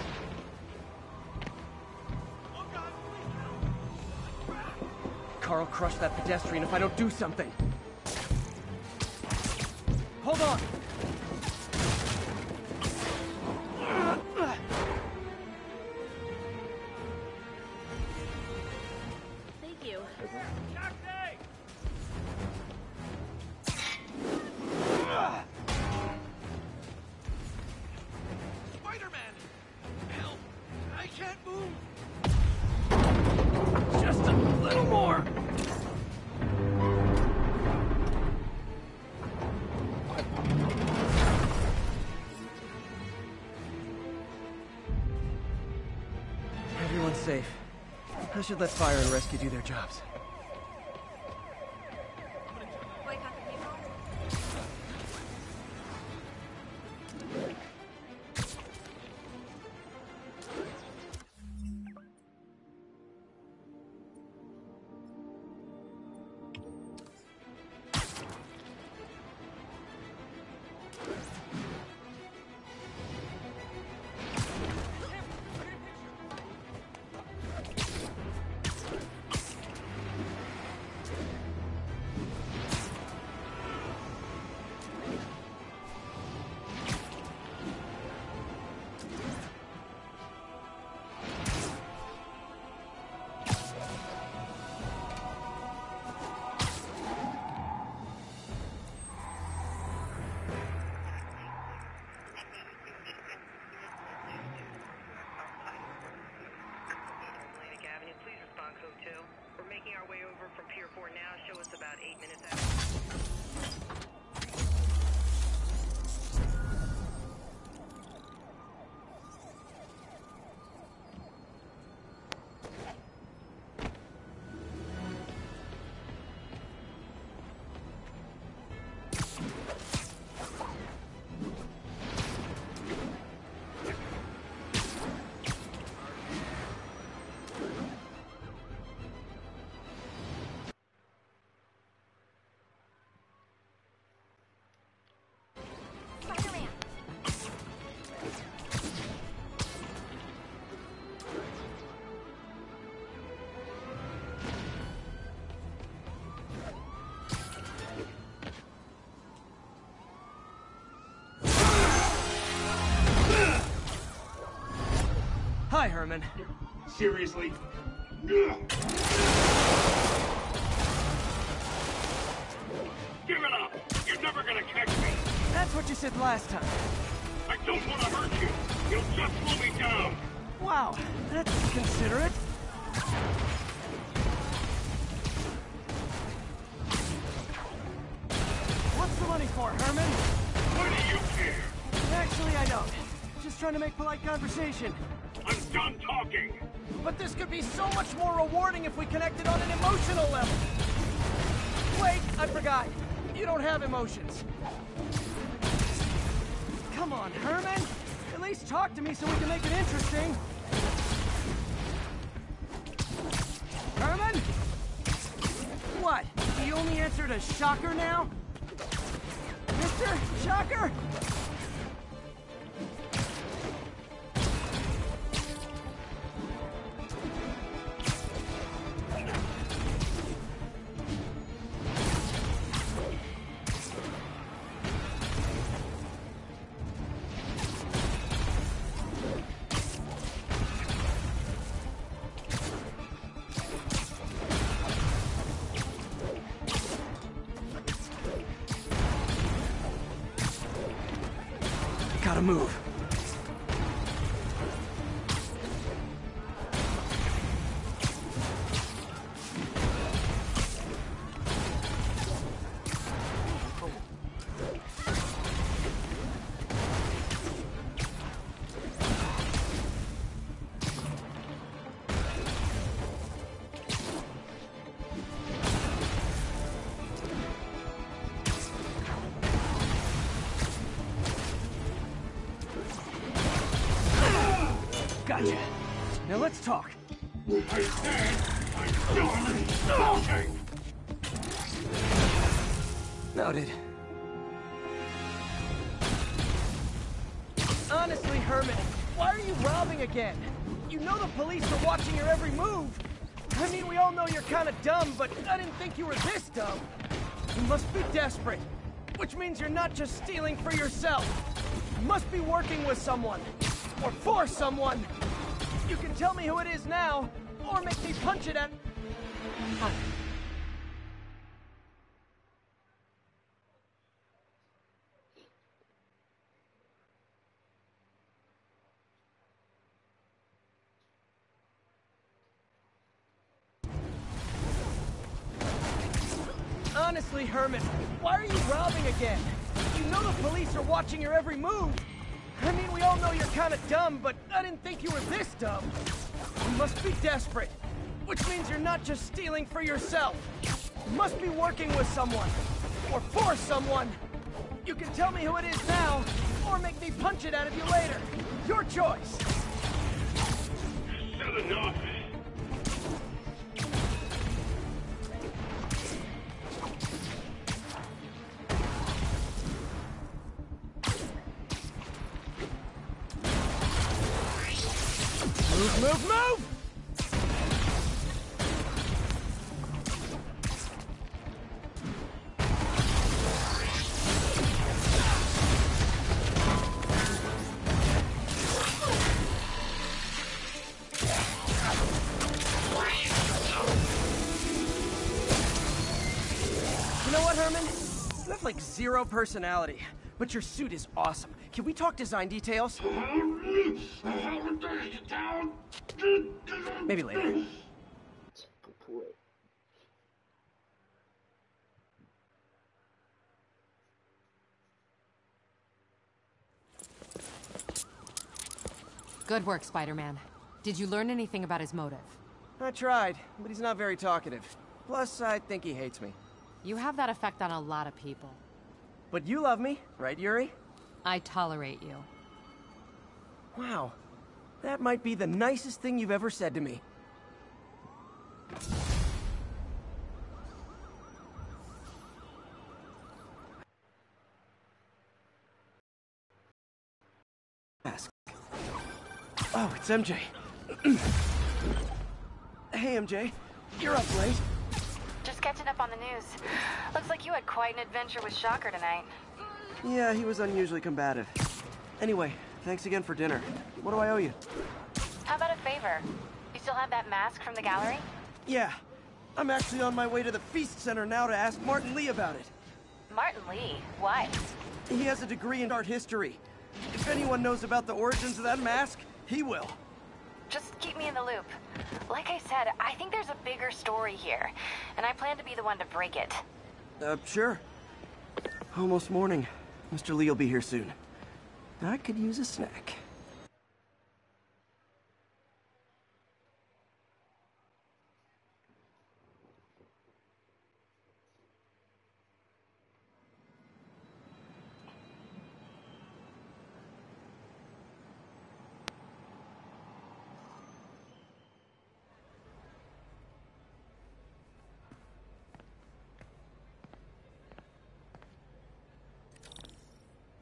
C: Carl crushed that pedestrian if I don't do something. Hold on!
K: Thank you.
T: Spider-Man! Help! I can't move!
C: Just a little more! Everyone's safe. I should let fire and rescue do their jobs.
I: We're making our way over from Pier 4 now. Show us about 8 minutes out.
C: Hi, Herman.
T: Seriously? Give it up! You're never gonna catch me!
C: That's what you said last time.
T: I don't want to hurt you! You'll just slow me down!
C: Wow, that's considerate. What's the money for, Herman?
T: What do you care?
C: Actually, I don't. Just trying to make polite conversation.
A: I'm done talking!
C: But this could be so much more rewarding if we connected on an emotional level. Wait, I forgot. You don't have emotions. Come on, Herman. At least talk to me so we can make it interesting. Herman? What? The only answer to Shocker now? Mr. Shocker? Gotta move. Gotcha. Now let's talk.
A: I said I'm done talking!
C: Noted. Honestly, Herman, why are you robbing again? You know the police are watching your every move. I mean, we all know you're kind of dumb, but I didn't think you were this dumb. You must be desperate, which means you're not just stealing for yourself. You must be working with someone. Or for someone! You can tell me who it is now, or make me punch it at... Honestly, Herman, why are you robbing again? You know the police are watching your every move. I mean, we all know you're kind of dumb, but I didn't think you were this dumb. You must be desperate, which means you're not just stealing for yourself. You must be working with someone, or for someone. You can tell me who it is now, or make me punch it out of you later. Your choice.
A: Said enough.
C: Move, move, move! You know what, Herman? You have like zero personality, but your suit is awesome. Can we talk design details? Maybe later.
S: Good work, Spider-Man. Did you learn anything about his motive?
C: I tried, but he's not very talkative. Plus, I think he hates me.
S: You have that effect on a lot of people.
C: But you love me, right, Yuri?
S: I tolerate you.
C: Wow. That might be the nicest thing you've ever said to me. Ask. Oh, it's MJ. Hey, MJ. You're up late.
B: Just catching up on the news. Looks like you had quite an adventure with Shocker tonight.
C: Yeah, he was unusually combative. Anyway, thanks again for dinner. What do I owe you?
B: How about a favor? You still have that mask from the gallery?
C: Yeah. I'm actually on my way to the Feast Center now to ask Martin Lee about it.
B: Martin Lee? Why?
C: He has a degree in art history. If anyone knows about the origins of that mask, he will.
B: Just keep me in the loop. Like I said, I think there's a bigger story here, and I plan to be the one to break it.
C: Sure. Almost morning. Mr. Lee will be here soon. I could use a snack.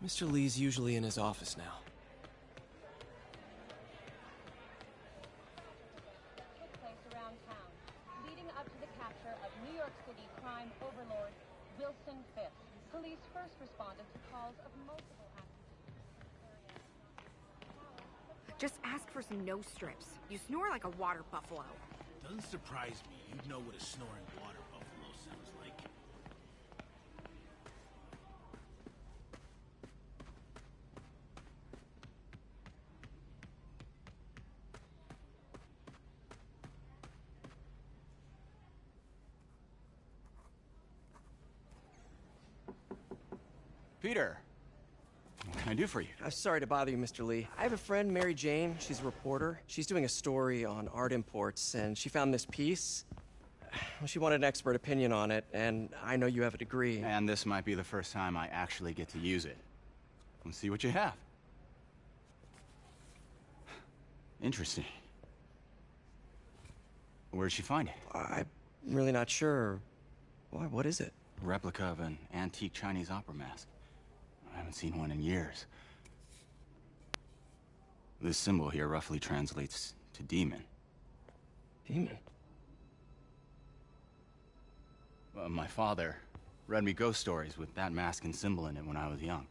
C: Mr. Lee's usually in his office now.
K: Place around town, leading up to the capture of New York City crime overlord Wilson Fisk. Police first responded to calls of multiple
N: Just ask for some nose strips. You snore like a water buffalo.
T: Doesn't surprise me. You'd know what a snoring water buffalo sounds like.
O: Peter, what can I do for you?
C: Sorry to bother you, Mr. Lee. I have a friend, Mary Jane. She's a reporter. She's doing a story on art imports, and she found this piece. Well, she wanted an expert opinion on it, and I know you have a degree.
O: And this might be the first time I actually get to use it. Let's see what you have. Interesting. Where did she find it?
C: I'm really not sure. Why, what is it?
O: A replica of an antique Chinese opera mask. I haven't seen one in years. This symbol here roughly translates to demon.
C: Demon?
O: My father read me ghost stories with that mask and symbol in it when I was young.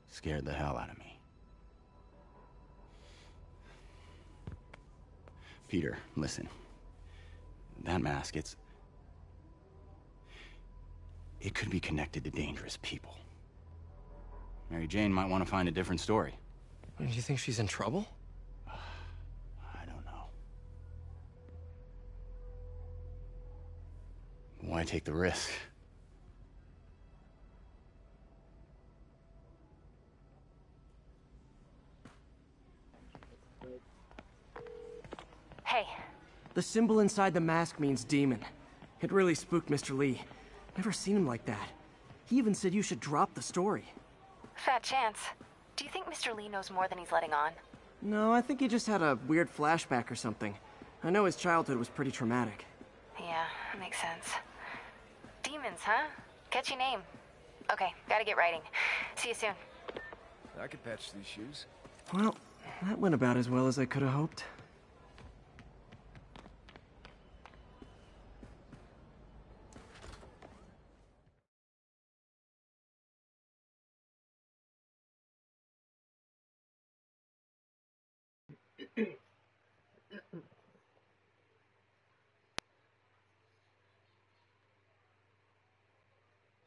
O: Scared the hell out of me. Peter, listen. That mask, it could be connected to dangerous people. Mary Jane might want to find a different story.
C: Do you think she's in trouble?
O: I don't know. Why take the risk?
B: Hey.
C: The symbol inside the mask means demon. It really spooked Mr. Lee. Never seen him like that. He even said you should drop the story.
B: Fat chance. Do you think Mr. Lee knows more than he's letting on?
C: No, I think he just had a weird flashback or something. I know his childhood was pretty traumatic.
B: Yeah, makes sense. Demons, huh? Catchy name. Okay, gotta get writing. See you soon.
L: I could patch these shoes.
C: Well, that went about as well as I could have hoped.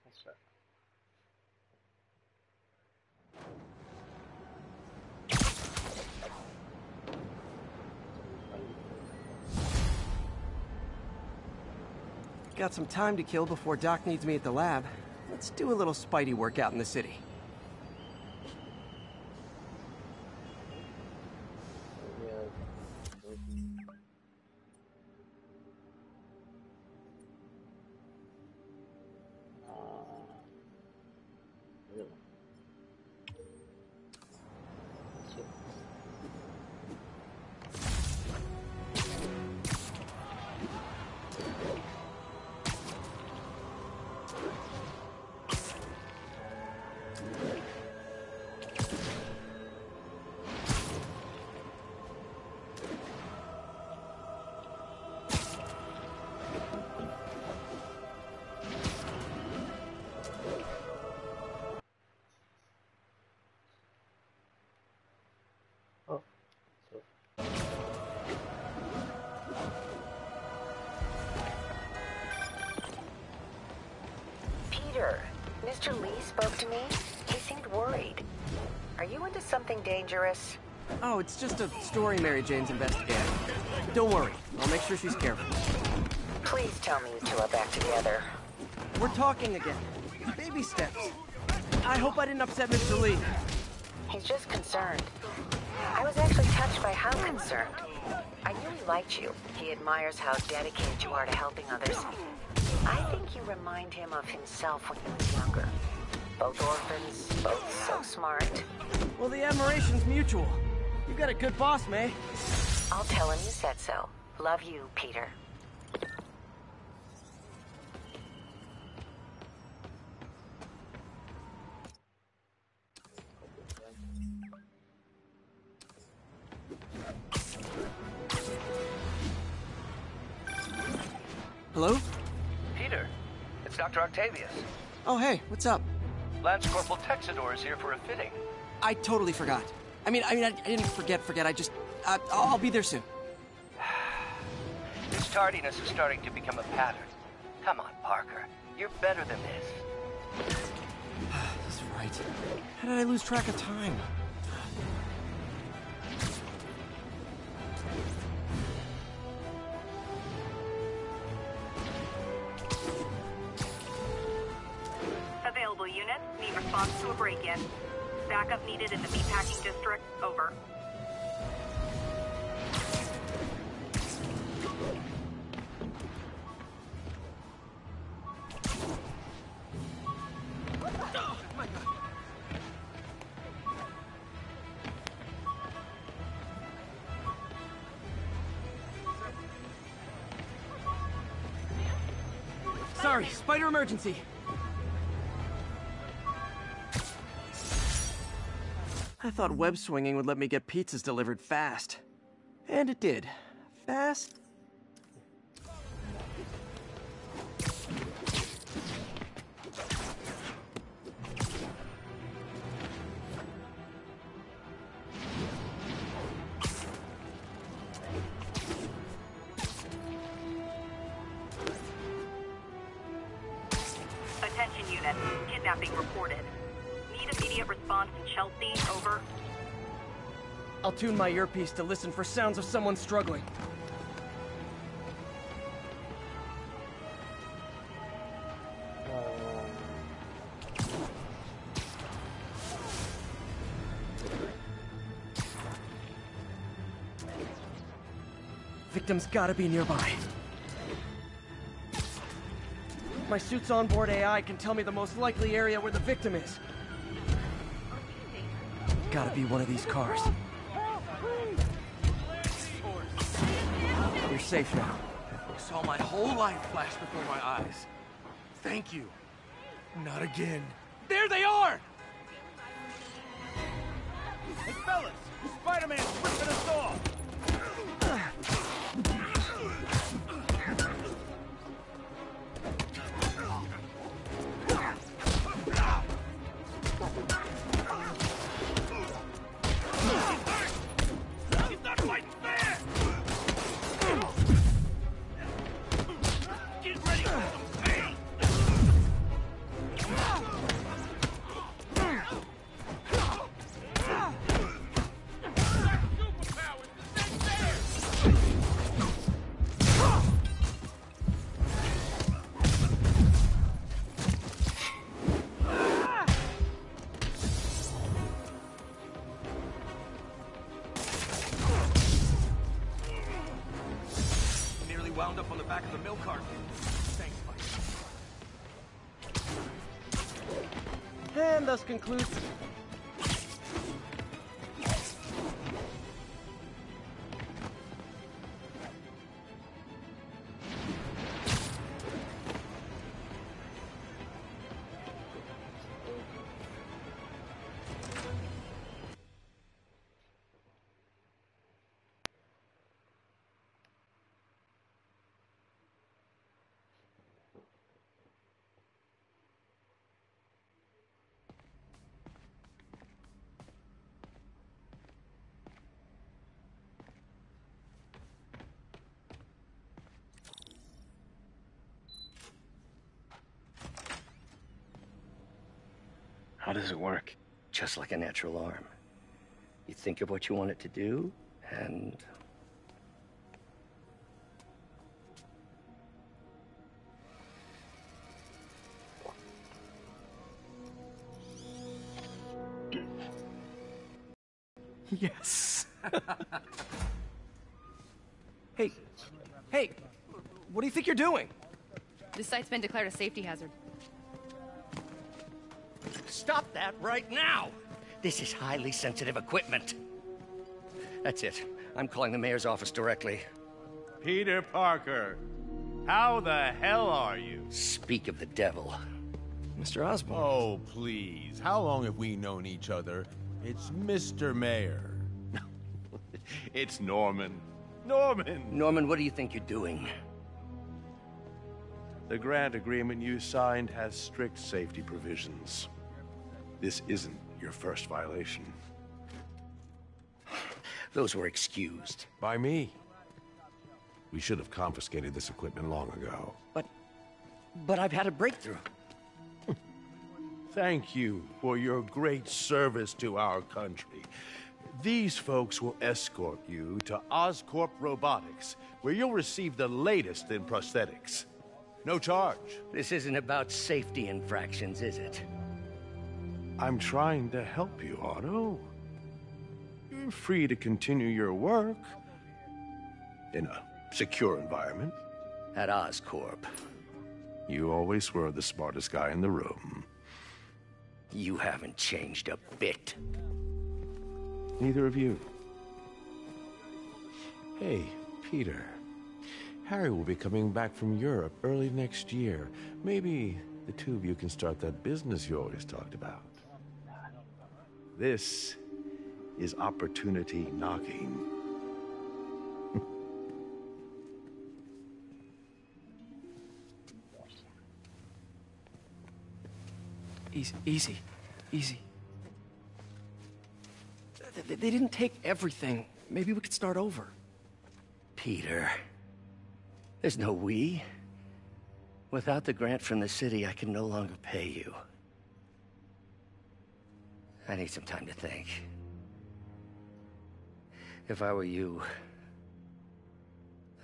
G: That's right.
C: Got some time to kill before Doc needs me at the lab. Let's do a little Spidey workout in the city.
B: Peter, Mr. Lee spoke to me. He seemed worried. Are you into something dangerous?
C: Oh, it's just a story Mary Jane's investigating. Don't worry, I'll make sure she's careful.
B: Please tell me you two are back together.
C: We're talking again. Baby steps. I hope I didn't upset Mr. Lee.
B: He's just concerned. I was actually touched by how concerned. I knew he liked you. He admires how dedicated you are to helping others. I think you remind him of himself when he was younger. Both orphans, both so smart.
C: Well, the admiration's mutual. You've got a good boss, May.
B: I'll tell him you said so. Love you, Peter.
C: Hello?
D: Peter, it's Dr. Octavius.
C: Oh, hey, what's up?
D: Lance Corporal Texador is here for a fitting.
C: I totally forgot. I didn't forget. I just... I'll be there soon.
D: This tardiness is starting to become a pattern. Come on, Parker. You're better than this.
C: That's right. How did I lose track of time?
H: Available units need response to a break-in. Backup needed in the meatpacking district. Over.
C: Sorry, spider emergency. I thought web swinging would let me get pizzas delivered fast. And it did. Fast.
H: Attention unit. Kidnapping reported. Need immediate response in Chelsea. Over.
C: I'll tune my earpiece to listen for sounds of someone struggling. Victim's gotta be nearby. My suit's onboard AI can tell me the most likely area where the victim is. Gotta be one of these cars. You're safe now.
J: I saw my whole life flash before my eyes. Thank you. Not again. There they are!
T: Hey, fellas! Spider-Man's ripping us off!
J: Wound up on the back of the milk cart. Thanks, Mike.
C: And thus concludes...
D: How does it work? Just like a natural arm. You think of what you want it to do, and...
C: Yes. Hey, what do you think you're doing?
P: This site's been declared a safety hazard.
D: Stop that right now! This is highly sensitive equipment. That's it. I'm calling the mayor's office directly.
W: Peter Parker, how the hell are you?
D: Speak of the devil.
C: Mr. Osborn.
W: Oh, please. How long have we known each other? It's Mr. Mayor. It's Norman. Norman!
D: Norman, what do you think you're doing?
W: The grant agreement you signed has strict safety provisions. This isn't your first violation.
M: Those were excused.
W: By me. We should have confiscated this equipment long ago.
M: But I've had a breakthrough.
W: Thank you for your great service to our country. These folks will escort you to Oscorp Robotics, where you'll receive the latest in prosthetics. No charge.
M: This isn't about safety infractions, is it?
W: I'm trying to help you, Otto. You're free to continue your work in a secure environment.
M: At Oscorp.
W: You always were the smartest guy in the room.
M: You haven't changed a bit.
W: Neither of you. Hey, Peter. Harry will be coming back from Europe early next year. Maybe the two of you can start that business you always talked about. This is opportunity knocking.
C: Easy. They didn't take everything. Maybe we could start over.
M: Peter, there's no we. Without the grant from the city, I can no longer pay you. I need some time to think. If I were you,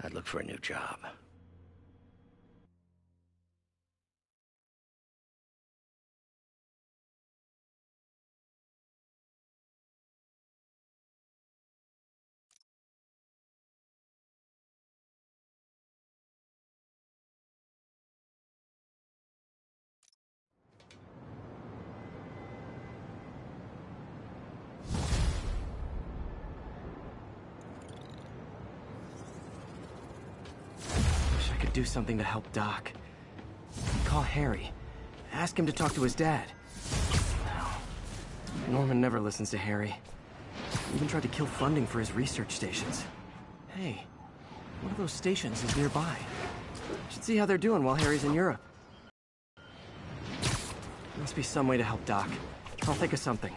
M: I'd look for a new job.
C: Do something to help Doc. Call Harry. Ask him to talk to his dad. No. Norman never listens to Harry. Even tried to kill funding for his research stations. Hey, one of those stations is nearby. Should see how they're doing while Harry's in Europe. Must be some way to help Doc. I'll think of something.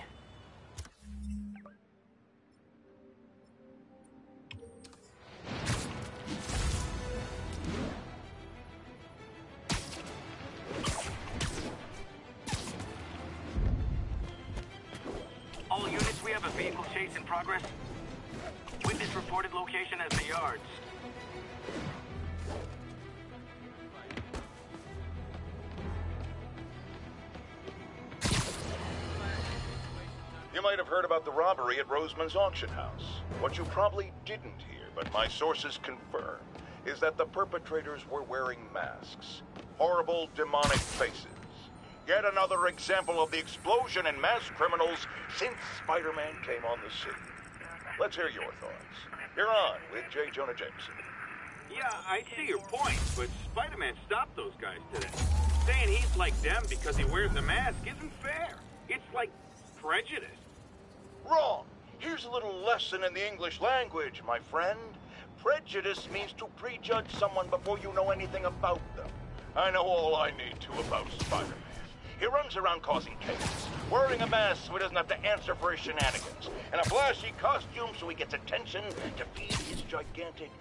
Q: Progress. Witness reported location as the yards.
A: You might have heard about the robbery at Roseman's auction house. What you probably didn't hear, but my sources confirm, is that the perpetrators were wearing masks. Horrible, demonic faces. Yet another example of the explosion in mass criminals since Spider-Man came on the scene. Let's hear your thoughts. You're on with J. Jonah Jameson.
Q: Yeah, I see your point, but Spider-Man stopped those guys today. Saying he's like them because he wears a mask isn't fair. It's like prejudice.
A: Wrong. Here's a little lesson in the English language, my friend. Prejudice means to prejudge someone before you know anything about them. I know all I need to about Spider-Man. He runs around causing chaos, wearing a mask so he doesn't have to answer for his shenanigans, and a flashy costume so he gets attention to feed his gigantic...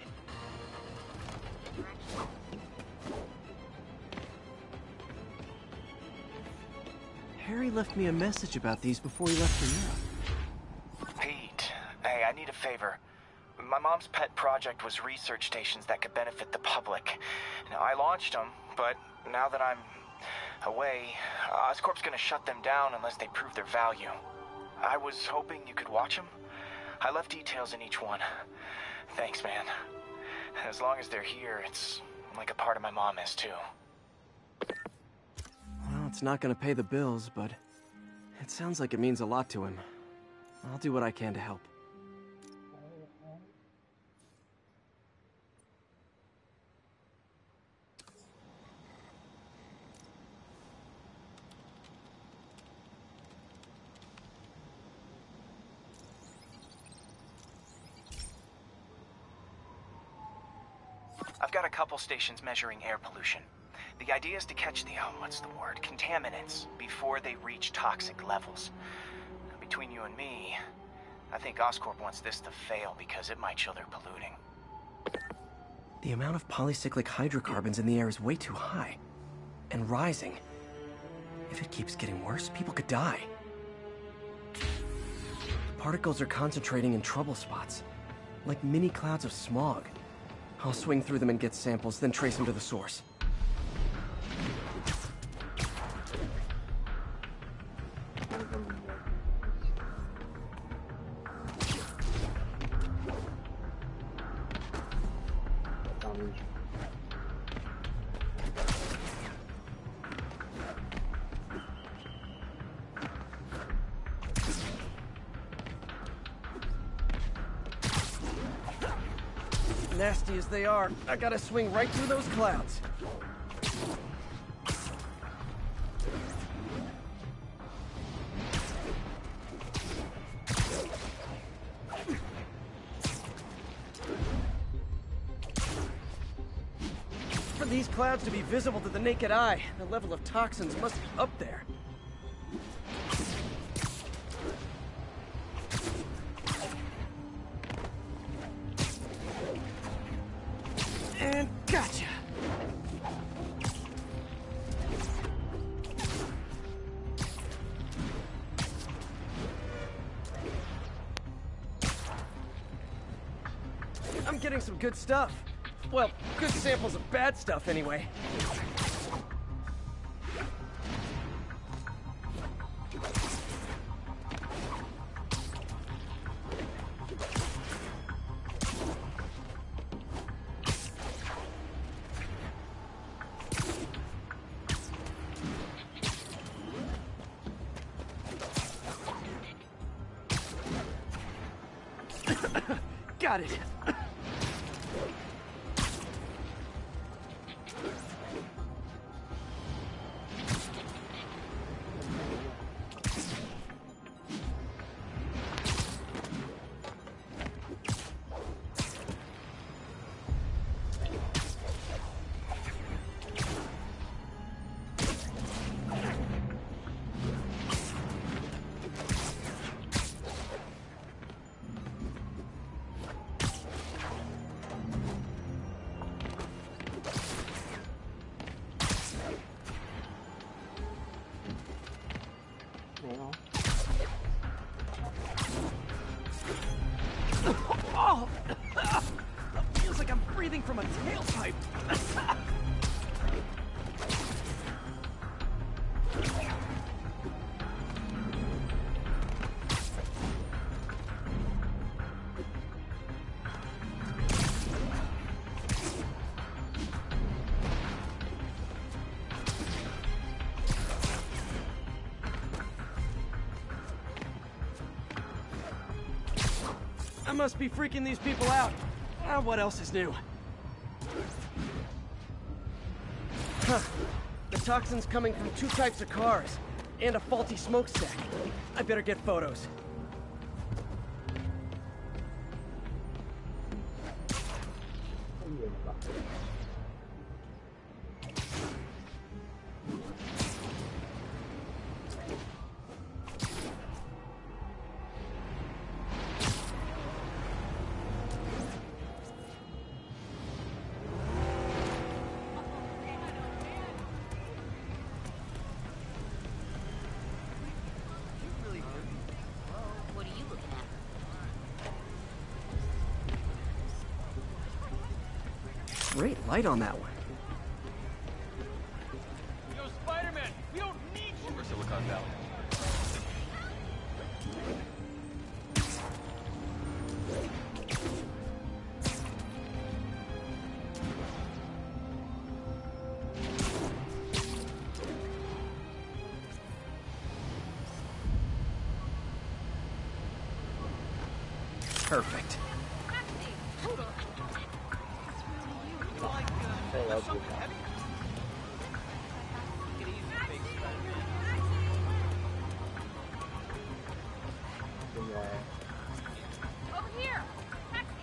C: Harry left me a message about these before he left for Europe.
R: Pete, hey, I need a favor. My mom's pet project was research stations that could benefit the public. Now, I launched them, but now that I'm away, Oscorp's gonna shut them down unless they prove their value. I was hoping you could watch them. I left details in each one. Thanks, man. As long as they're here, it's like a part of my mom is, too.
C: Well, it's not gonna pay the bills, but it sounds like it means a lot to him. I'll do what I can to help.
R: I've got a couple stations measuring air pollution. The idea is to catch the, what's the word, contaminants before they reach toxic levels. Between you and me, I think Oscorp wants this to fail because it might show they're polluting.
C: The amount of polycyclic hydrocarbons in the air is way too high. And rising. If it keeps getting worse, people could die. The particles are concentrating in trouble spots, like mini clouds of smog. I'll swing through them and get samples, then trace them to the source. Nasty as they are, I gotta swing right through those clouds. For these clouds to be visible to the naked eye, the level of toxins must be up there. And gotcha! I'm getting some good stuff. Well, good samples of bad stuff anyway. Got it. Oh! Feels like I'm breathing from a tailpipe. I must be freaking these people out. What else is new? Huh. The toxin's coming from 2 types of cars, and a faulty smokestack. I better get photos. Great light on that one.
J: Yo, Spider-Man, we don't need you!
F: Over Silicon Valley.
C: Perfect.
K: Over here! Taxi!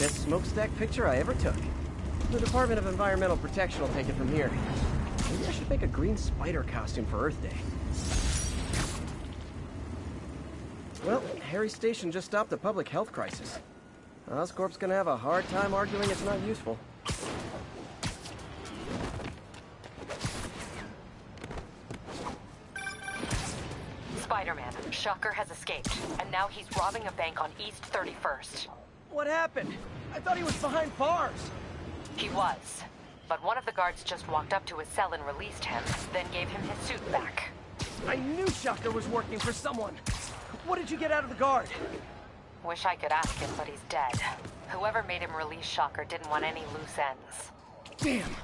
C: best smokestack picture I ever took. The Department of Environmental Protection will take it from here. Maybe I should make a green spider costume for Earth Day. Well, Harry Station just stopped a public health crisis. Oscorp's gonna have a hard time arguing it's not useful.
S: Spider-Man, Shocker has escaped, and now he's robbing a bank on East 31st.
C: What happened? I thought he was behind bars.
S: He was, but one of the guards just walked up to his cell and released him, then gave him his suit back.
C: I knew Shocker was working for someone. What did you get out of the guard?
S: Wish I could ask him, but he's dead. Whoever made him release Shocker didn't want any loose ends.
C: Damn.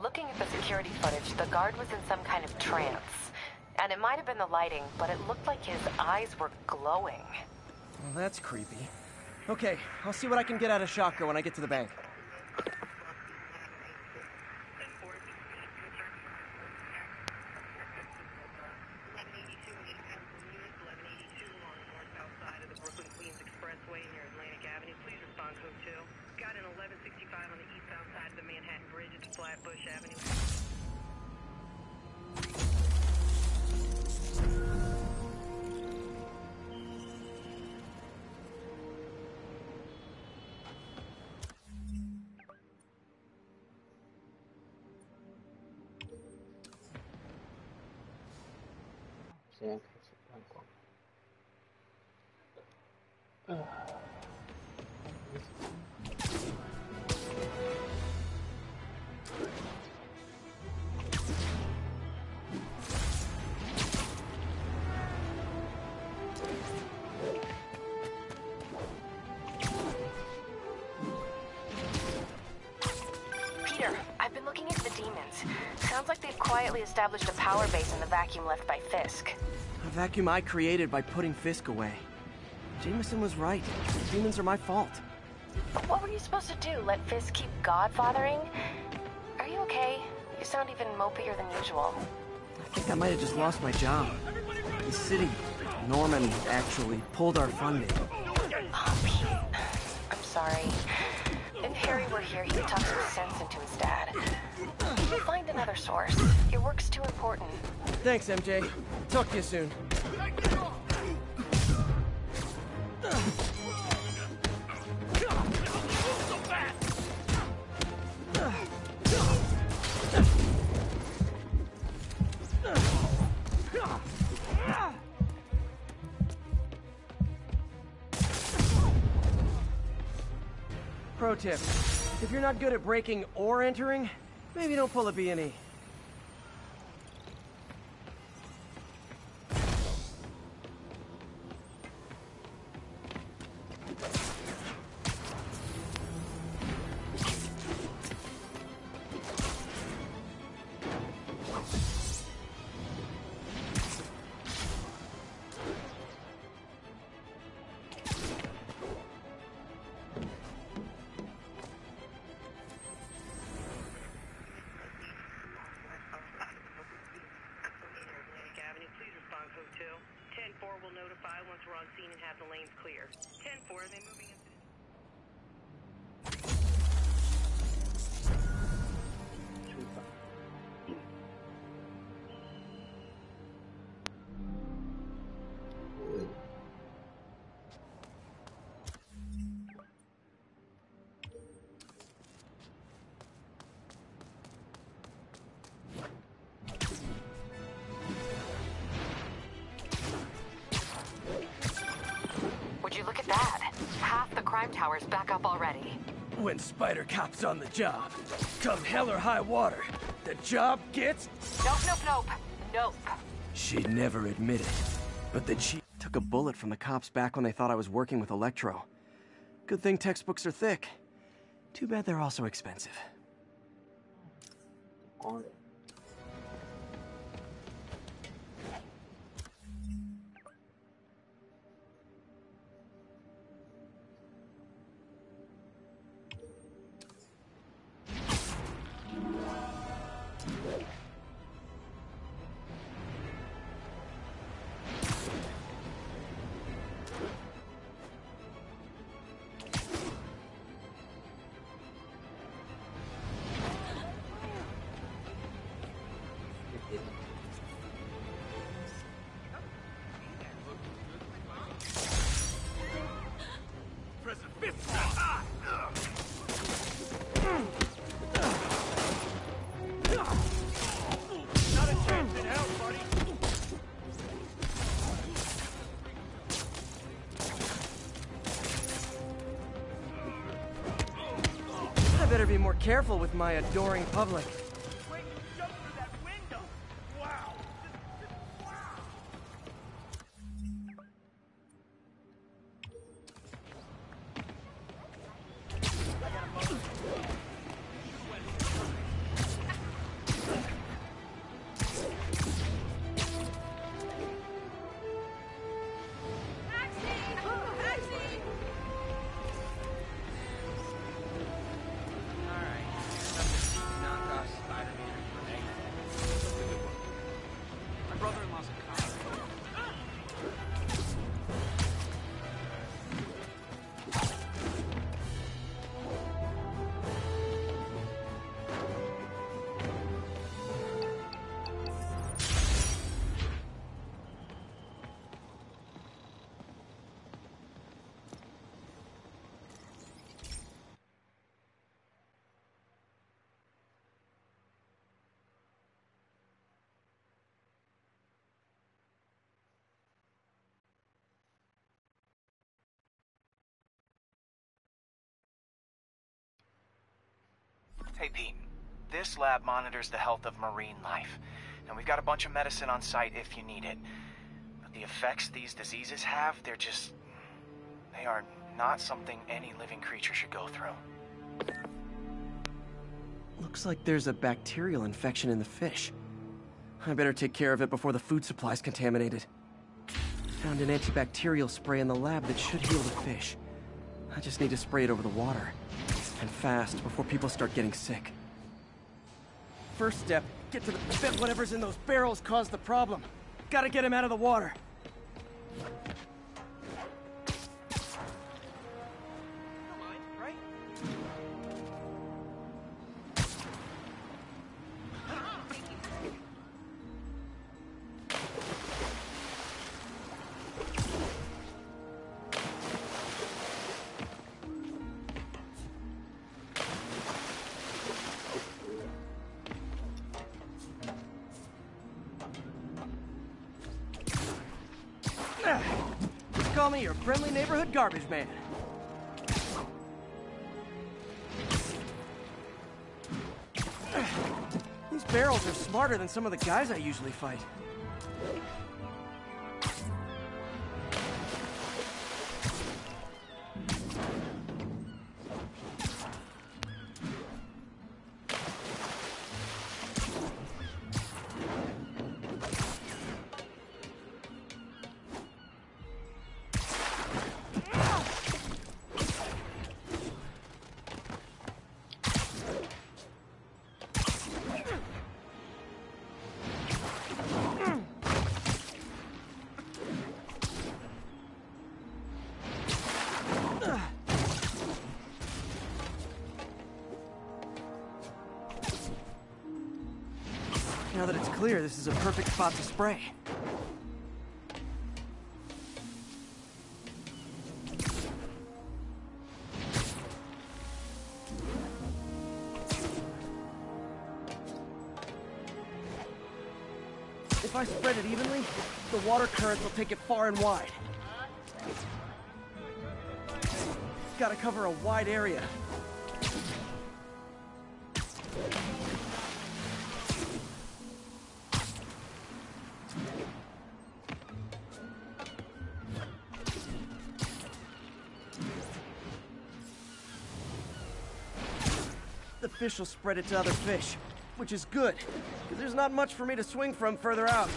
S: Looking at the security footage, the guard was in some kind of trance. And it might have been the lighting, but it looked like his eyes were glowing.
C: Well, that's creepy. Okay, I'll see what I can get out of Shocker when I get to the bank.
B: Peter, I've been looking into the demons. Sounds like they've quietly established a power base in the vacuum left by Fisk.
C: A vacuum I created by putting Fisk away. Jameson was right. The demons are my fault.
B: What were you supposed to do? Let Fisk keep godfathering? Are you okay? You sound even mopier than usual.
C: I think I might have just lost my job. The city, Norman, actually, pulled our funding.
B: Oh, Pete. I'm sorry. If Harry were here, he'd talk some sense into his dad. We'll find another source. Your work's too important.
C: Thanks, MJ. Talk to you soon. Pro tip, if you're not good at breaking or entering, maybe don't pull a B&E.
I: Hotel. 10-4 will notify once we're on scene and have the lanes clear. 10-4, then moving into...
S: Tower's back up already.
C: When Spider Cop's on the job, come hell or high water, the job gets...
S: Nope.
C: She'd never admit it, but the chief took a bullet from the cops back when they thought I was working with Electro. Good thing textbooks are thick. Too bad they're also expensive. better be more careful with my adoring public.
J: Wait, you jumped through that window! Wow!
R: Hey, Pete. This lab monitors the health of marine life, and we've got a bunch of medicine on site if you need it. But the effects these diseases have, they are not something any living creature should go through.
C: Looks like there's a bacterial infection in the fish. I better take care of it before the food supply's contaminated. Found an antibacterial spray in the lab that should heal the fish. I just need to spray it over the water. And fast, before people start getting sick. First step, get to the... Bet whatever's in those barrels caused the problem. Gotta get him out of the water. Call me your friendly neighborhood garbage man. These barrels are smarter than some of the guys I usually fight. Now that it's clear, this is a perfect spot to spray. If I spread it evenly, the water currents will take it far and wide. Gotta cover a wide area. The fish will spread it to other fish, which is good, because there's not much for me to swing from further out.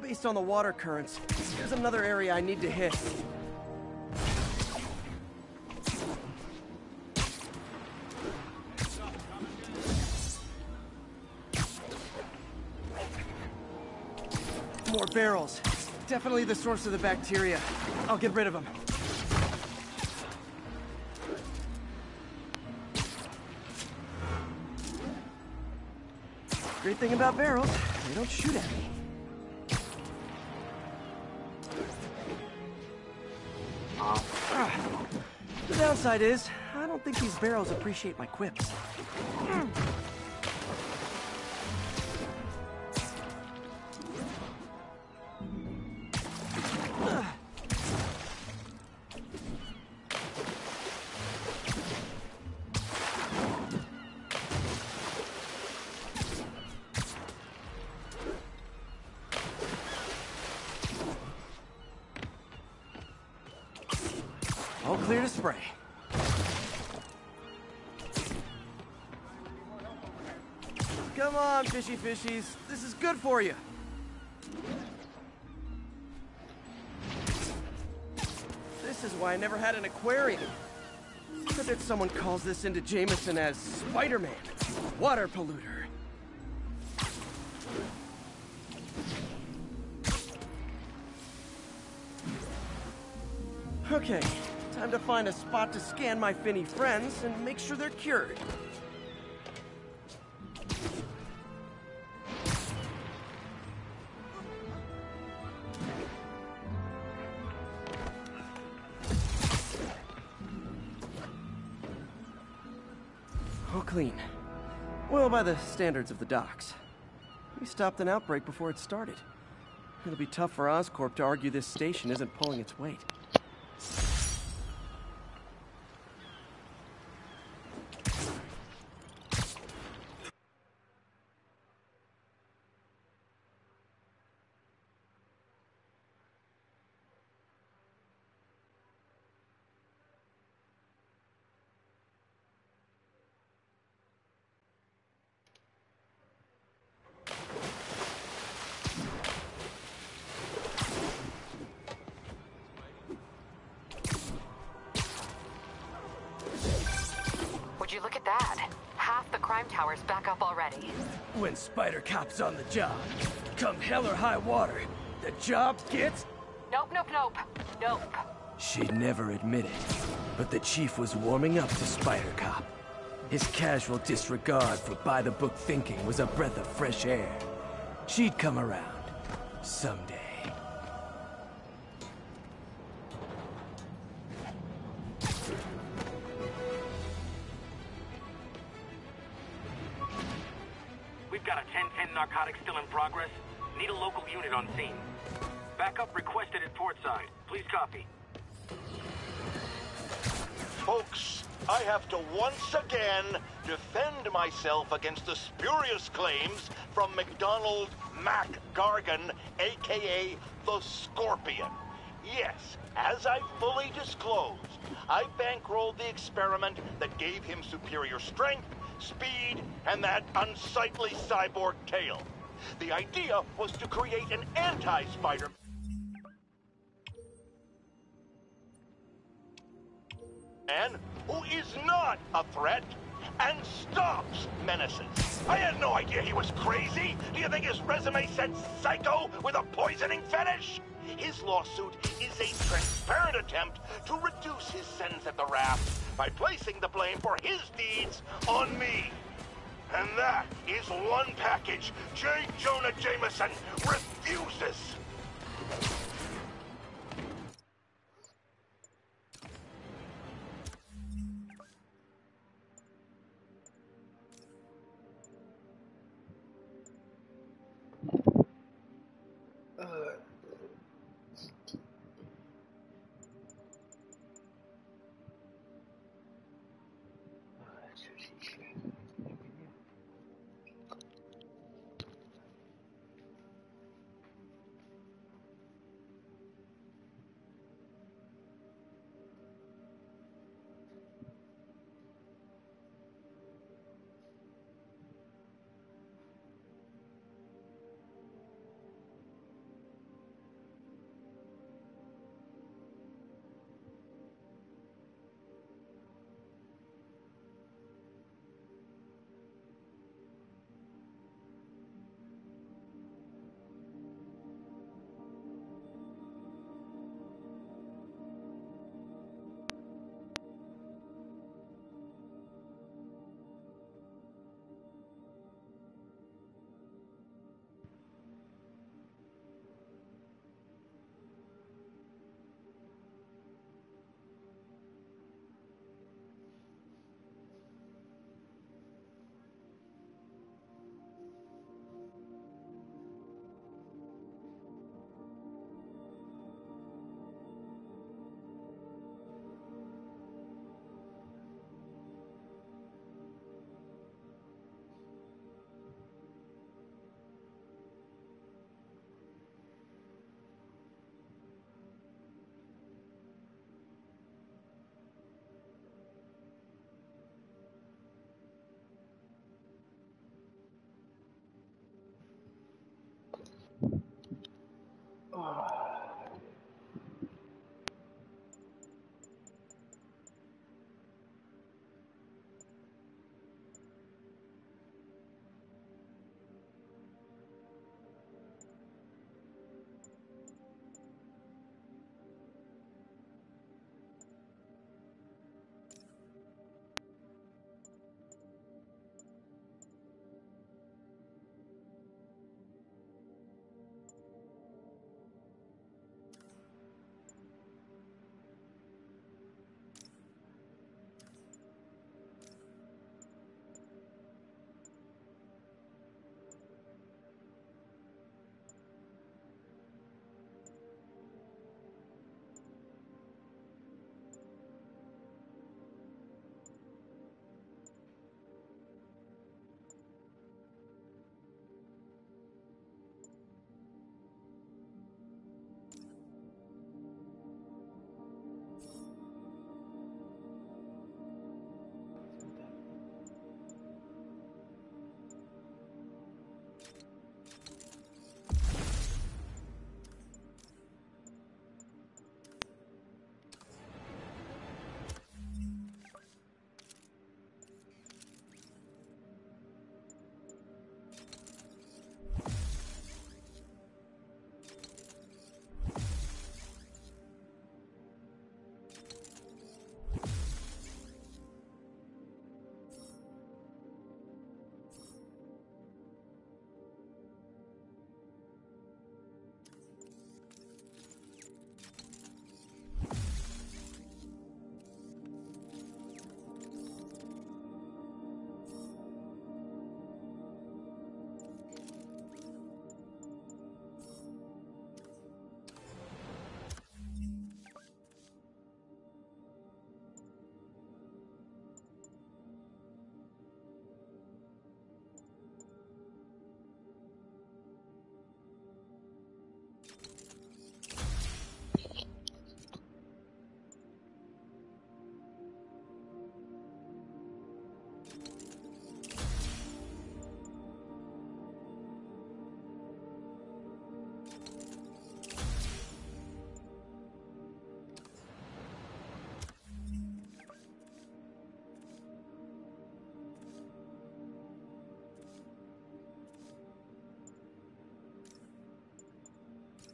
C: Based on the water currents, there's another area I need to hit. More barrels. Definitely the source of the bacteria. I'll get rid of them. Great thing about barrels, they don't shoot at me. The downside is, I don't think these barrels appreciate my quips. clear to spray. Come on, fishy fishies. This is good for you. This is why I never had an aquarium. I bet someone calls this into Jameson as Spider-Man, water polluter. Okay, time to find a spot to scan my finny friends and make sure they're cured. All clean. Well, by the standards of the docks. We stopped an outbreak before it started. It'll be tough for Oscorp to argue this station isn't pulling its weight.
S: Would you look at that? Half the crime tower's back up already.
C: When Spider Cop's on the job, come hell or high water, the job gets...
S: Nope, nope, nope. Nope.
C: She'd never admit it, but the chief was warming up to Spider Cop. His casual disregard for by-the-book thinking was a breath of fresh air. She'd come around. Someday.
Q: We've got a 10-10 narcotics still in progress. Need a local unit on scene. Backup requested at Portside. Please copy.
A: Folks, I have to once again defend myself against the spurious claims from McDonald Mac Gargan, a.k.a. the Scorpion. Yes, as I fully disclosed, I bankrolled the experiment that gave him superior strength, speed, and that unsightly cyborg tail. The idea was to create an anti-Spider... man who is not a threat and stops menaces. I had no idea he was crazy. Do you think his resume said psycho with a poisoning fetish? His lawsuit is a transparent attempt to reduce his sentence at the raft by placing the blame for his deeds on me. And that is one package J. Jonah Jameson refuses.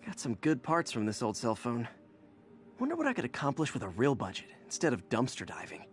C: Got some good parts from this old cell phone. Wonder what I could accomplish with a real budget instead of dumpster diving.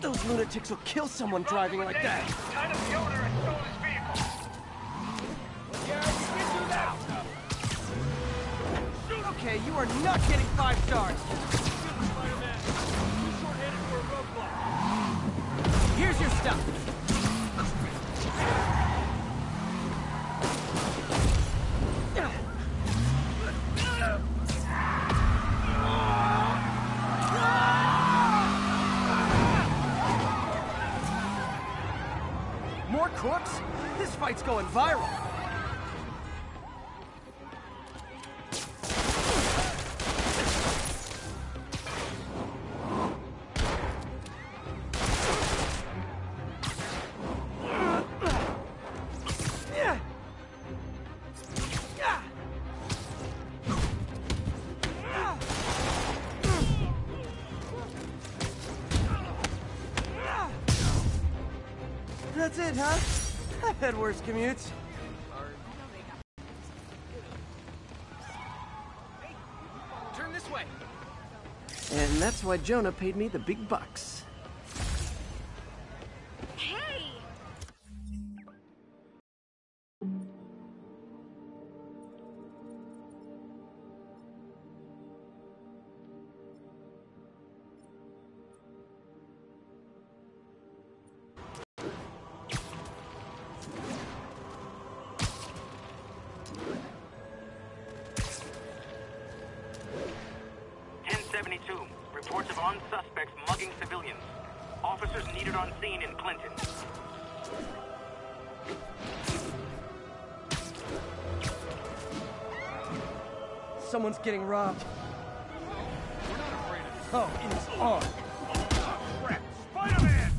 C: Those lunatics will kill someone driving like that.
F: Kind of the owner and stole his vehicle.
C: Okay, you are not getting 5 stars. Here's your stuff. More corpse? This fight's going viral. That's it, huh? I've had worse commutes.
J: Turn this way.
C: And that's why Jonah paid me the big bucks.
N: Hey!
Q: Reports of armed suspects mugging civilians. Officers needed on scene in Clinton.
C: Someone's getting robbed.
J: We're not afraid of Oh, it's on.
F: Crap! Spider-Man!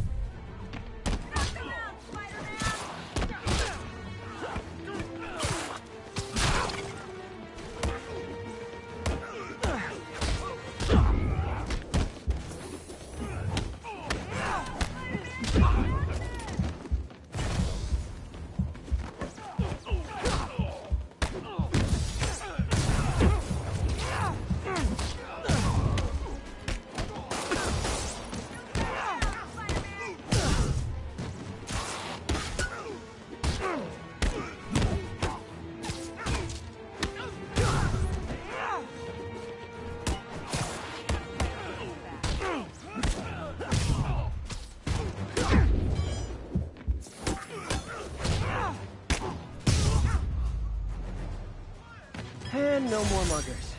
C: And no more muggers.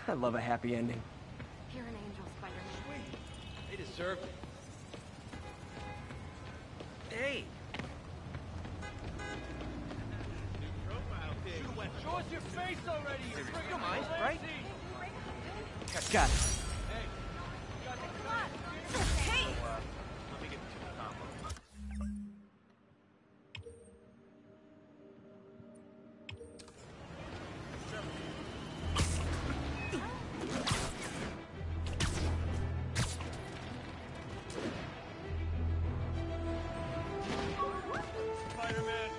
C: I love a happy ending.
N: You're an angel, Spider-Man.
J: They deserve it. Hey!
F: Show us your face already, you
J: You don't mind, right?
C: Got it.
N: Hey!
J: Let me get to the combo.
F: Spider-Man!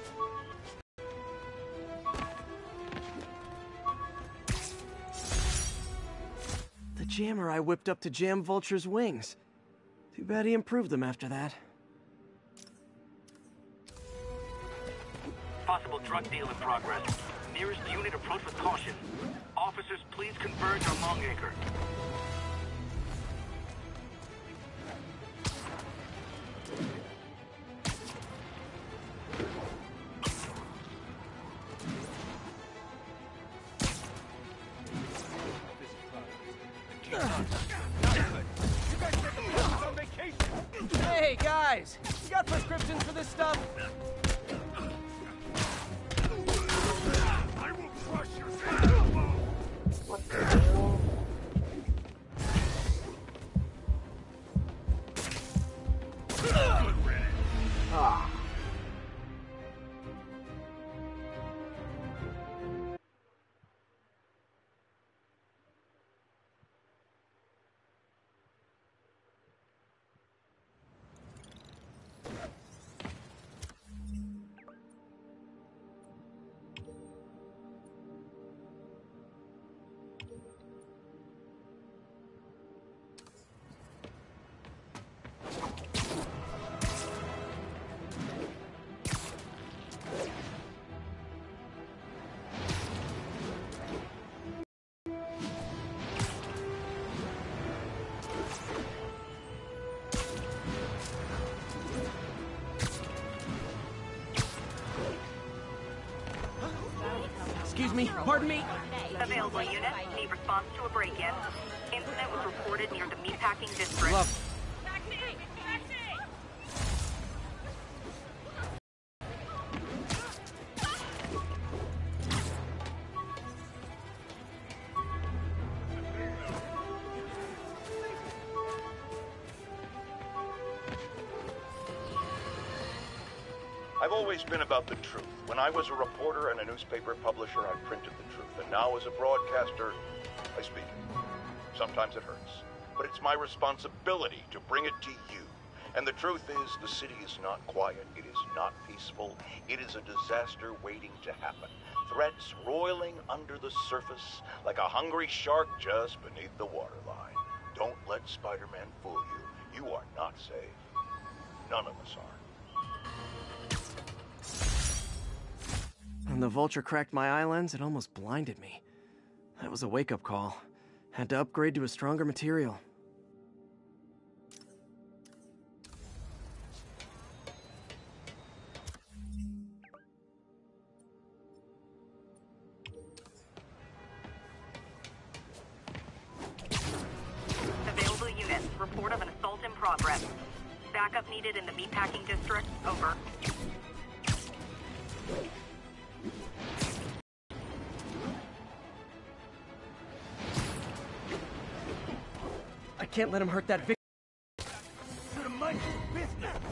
C: The jammer I whipped up to jam Vulture's wings. Too bad he improved them after that.
F: Possible drug deal in progress. Nearest unit approach with caution. Officers, please converge on Longacre.
C: Hey, guys! You got prescriptions for this stuff?
F: I will crush your
G: What the hell? Ah.
C: Excuse me, pardon me?
H: Available unit, need response to a break-in. Incident was reported near the meatpacking district.
C: Love.
A: I've always been about the truth. When I was a reporter and a newspaper publisher, I printed the truth. And now as a broadcaster, I speak it. Sometimes it hurts. But it's my responsibility to bring it to you. And the truth is, the city is not quiet. It is not peaceful. It is a disaster waiting to happen. Threats roiling under the surface like a hungry shark just beneath the waterline. Don't let Spider-Man fool you. You are not safe. None of us are.
C: When the Vulture cracked my eye lens, it almost blinded me. That was a wake-up call. Had to upgrade to a stronger material.
H: Available units, report of an assault in progress. Backup needed in the meatpacking district. Over.
C: Can't let him hurt that victim.
T: To the money, business.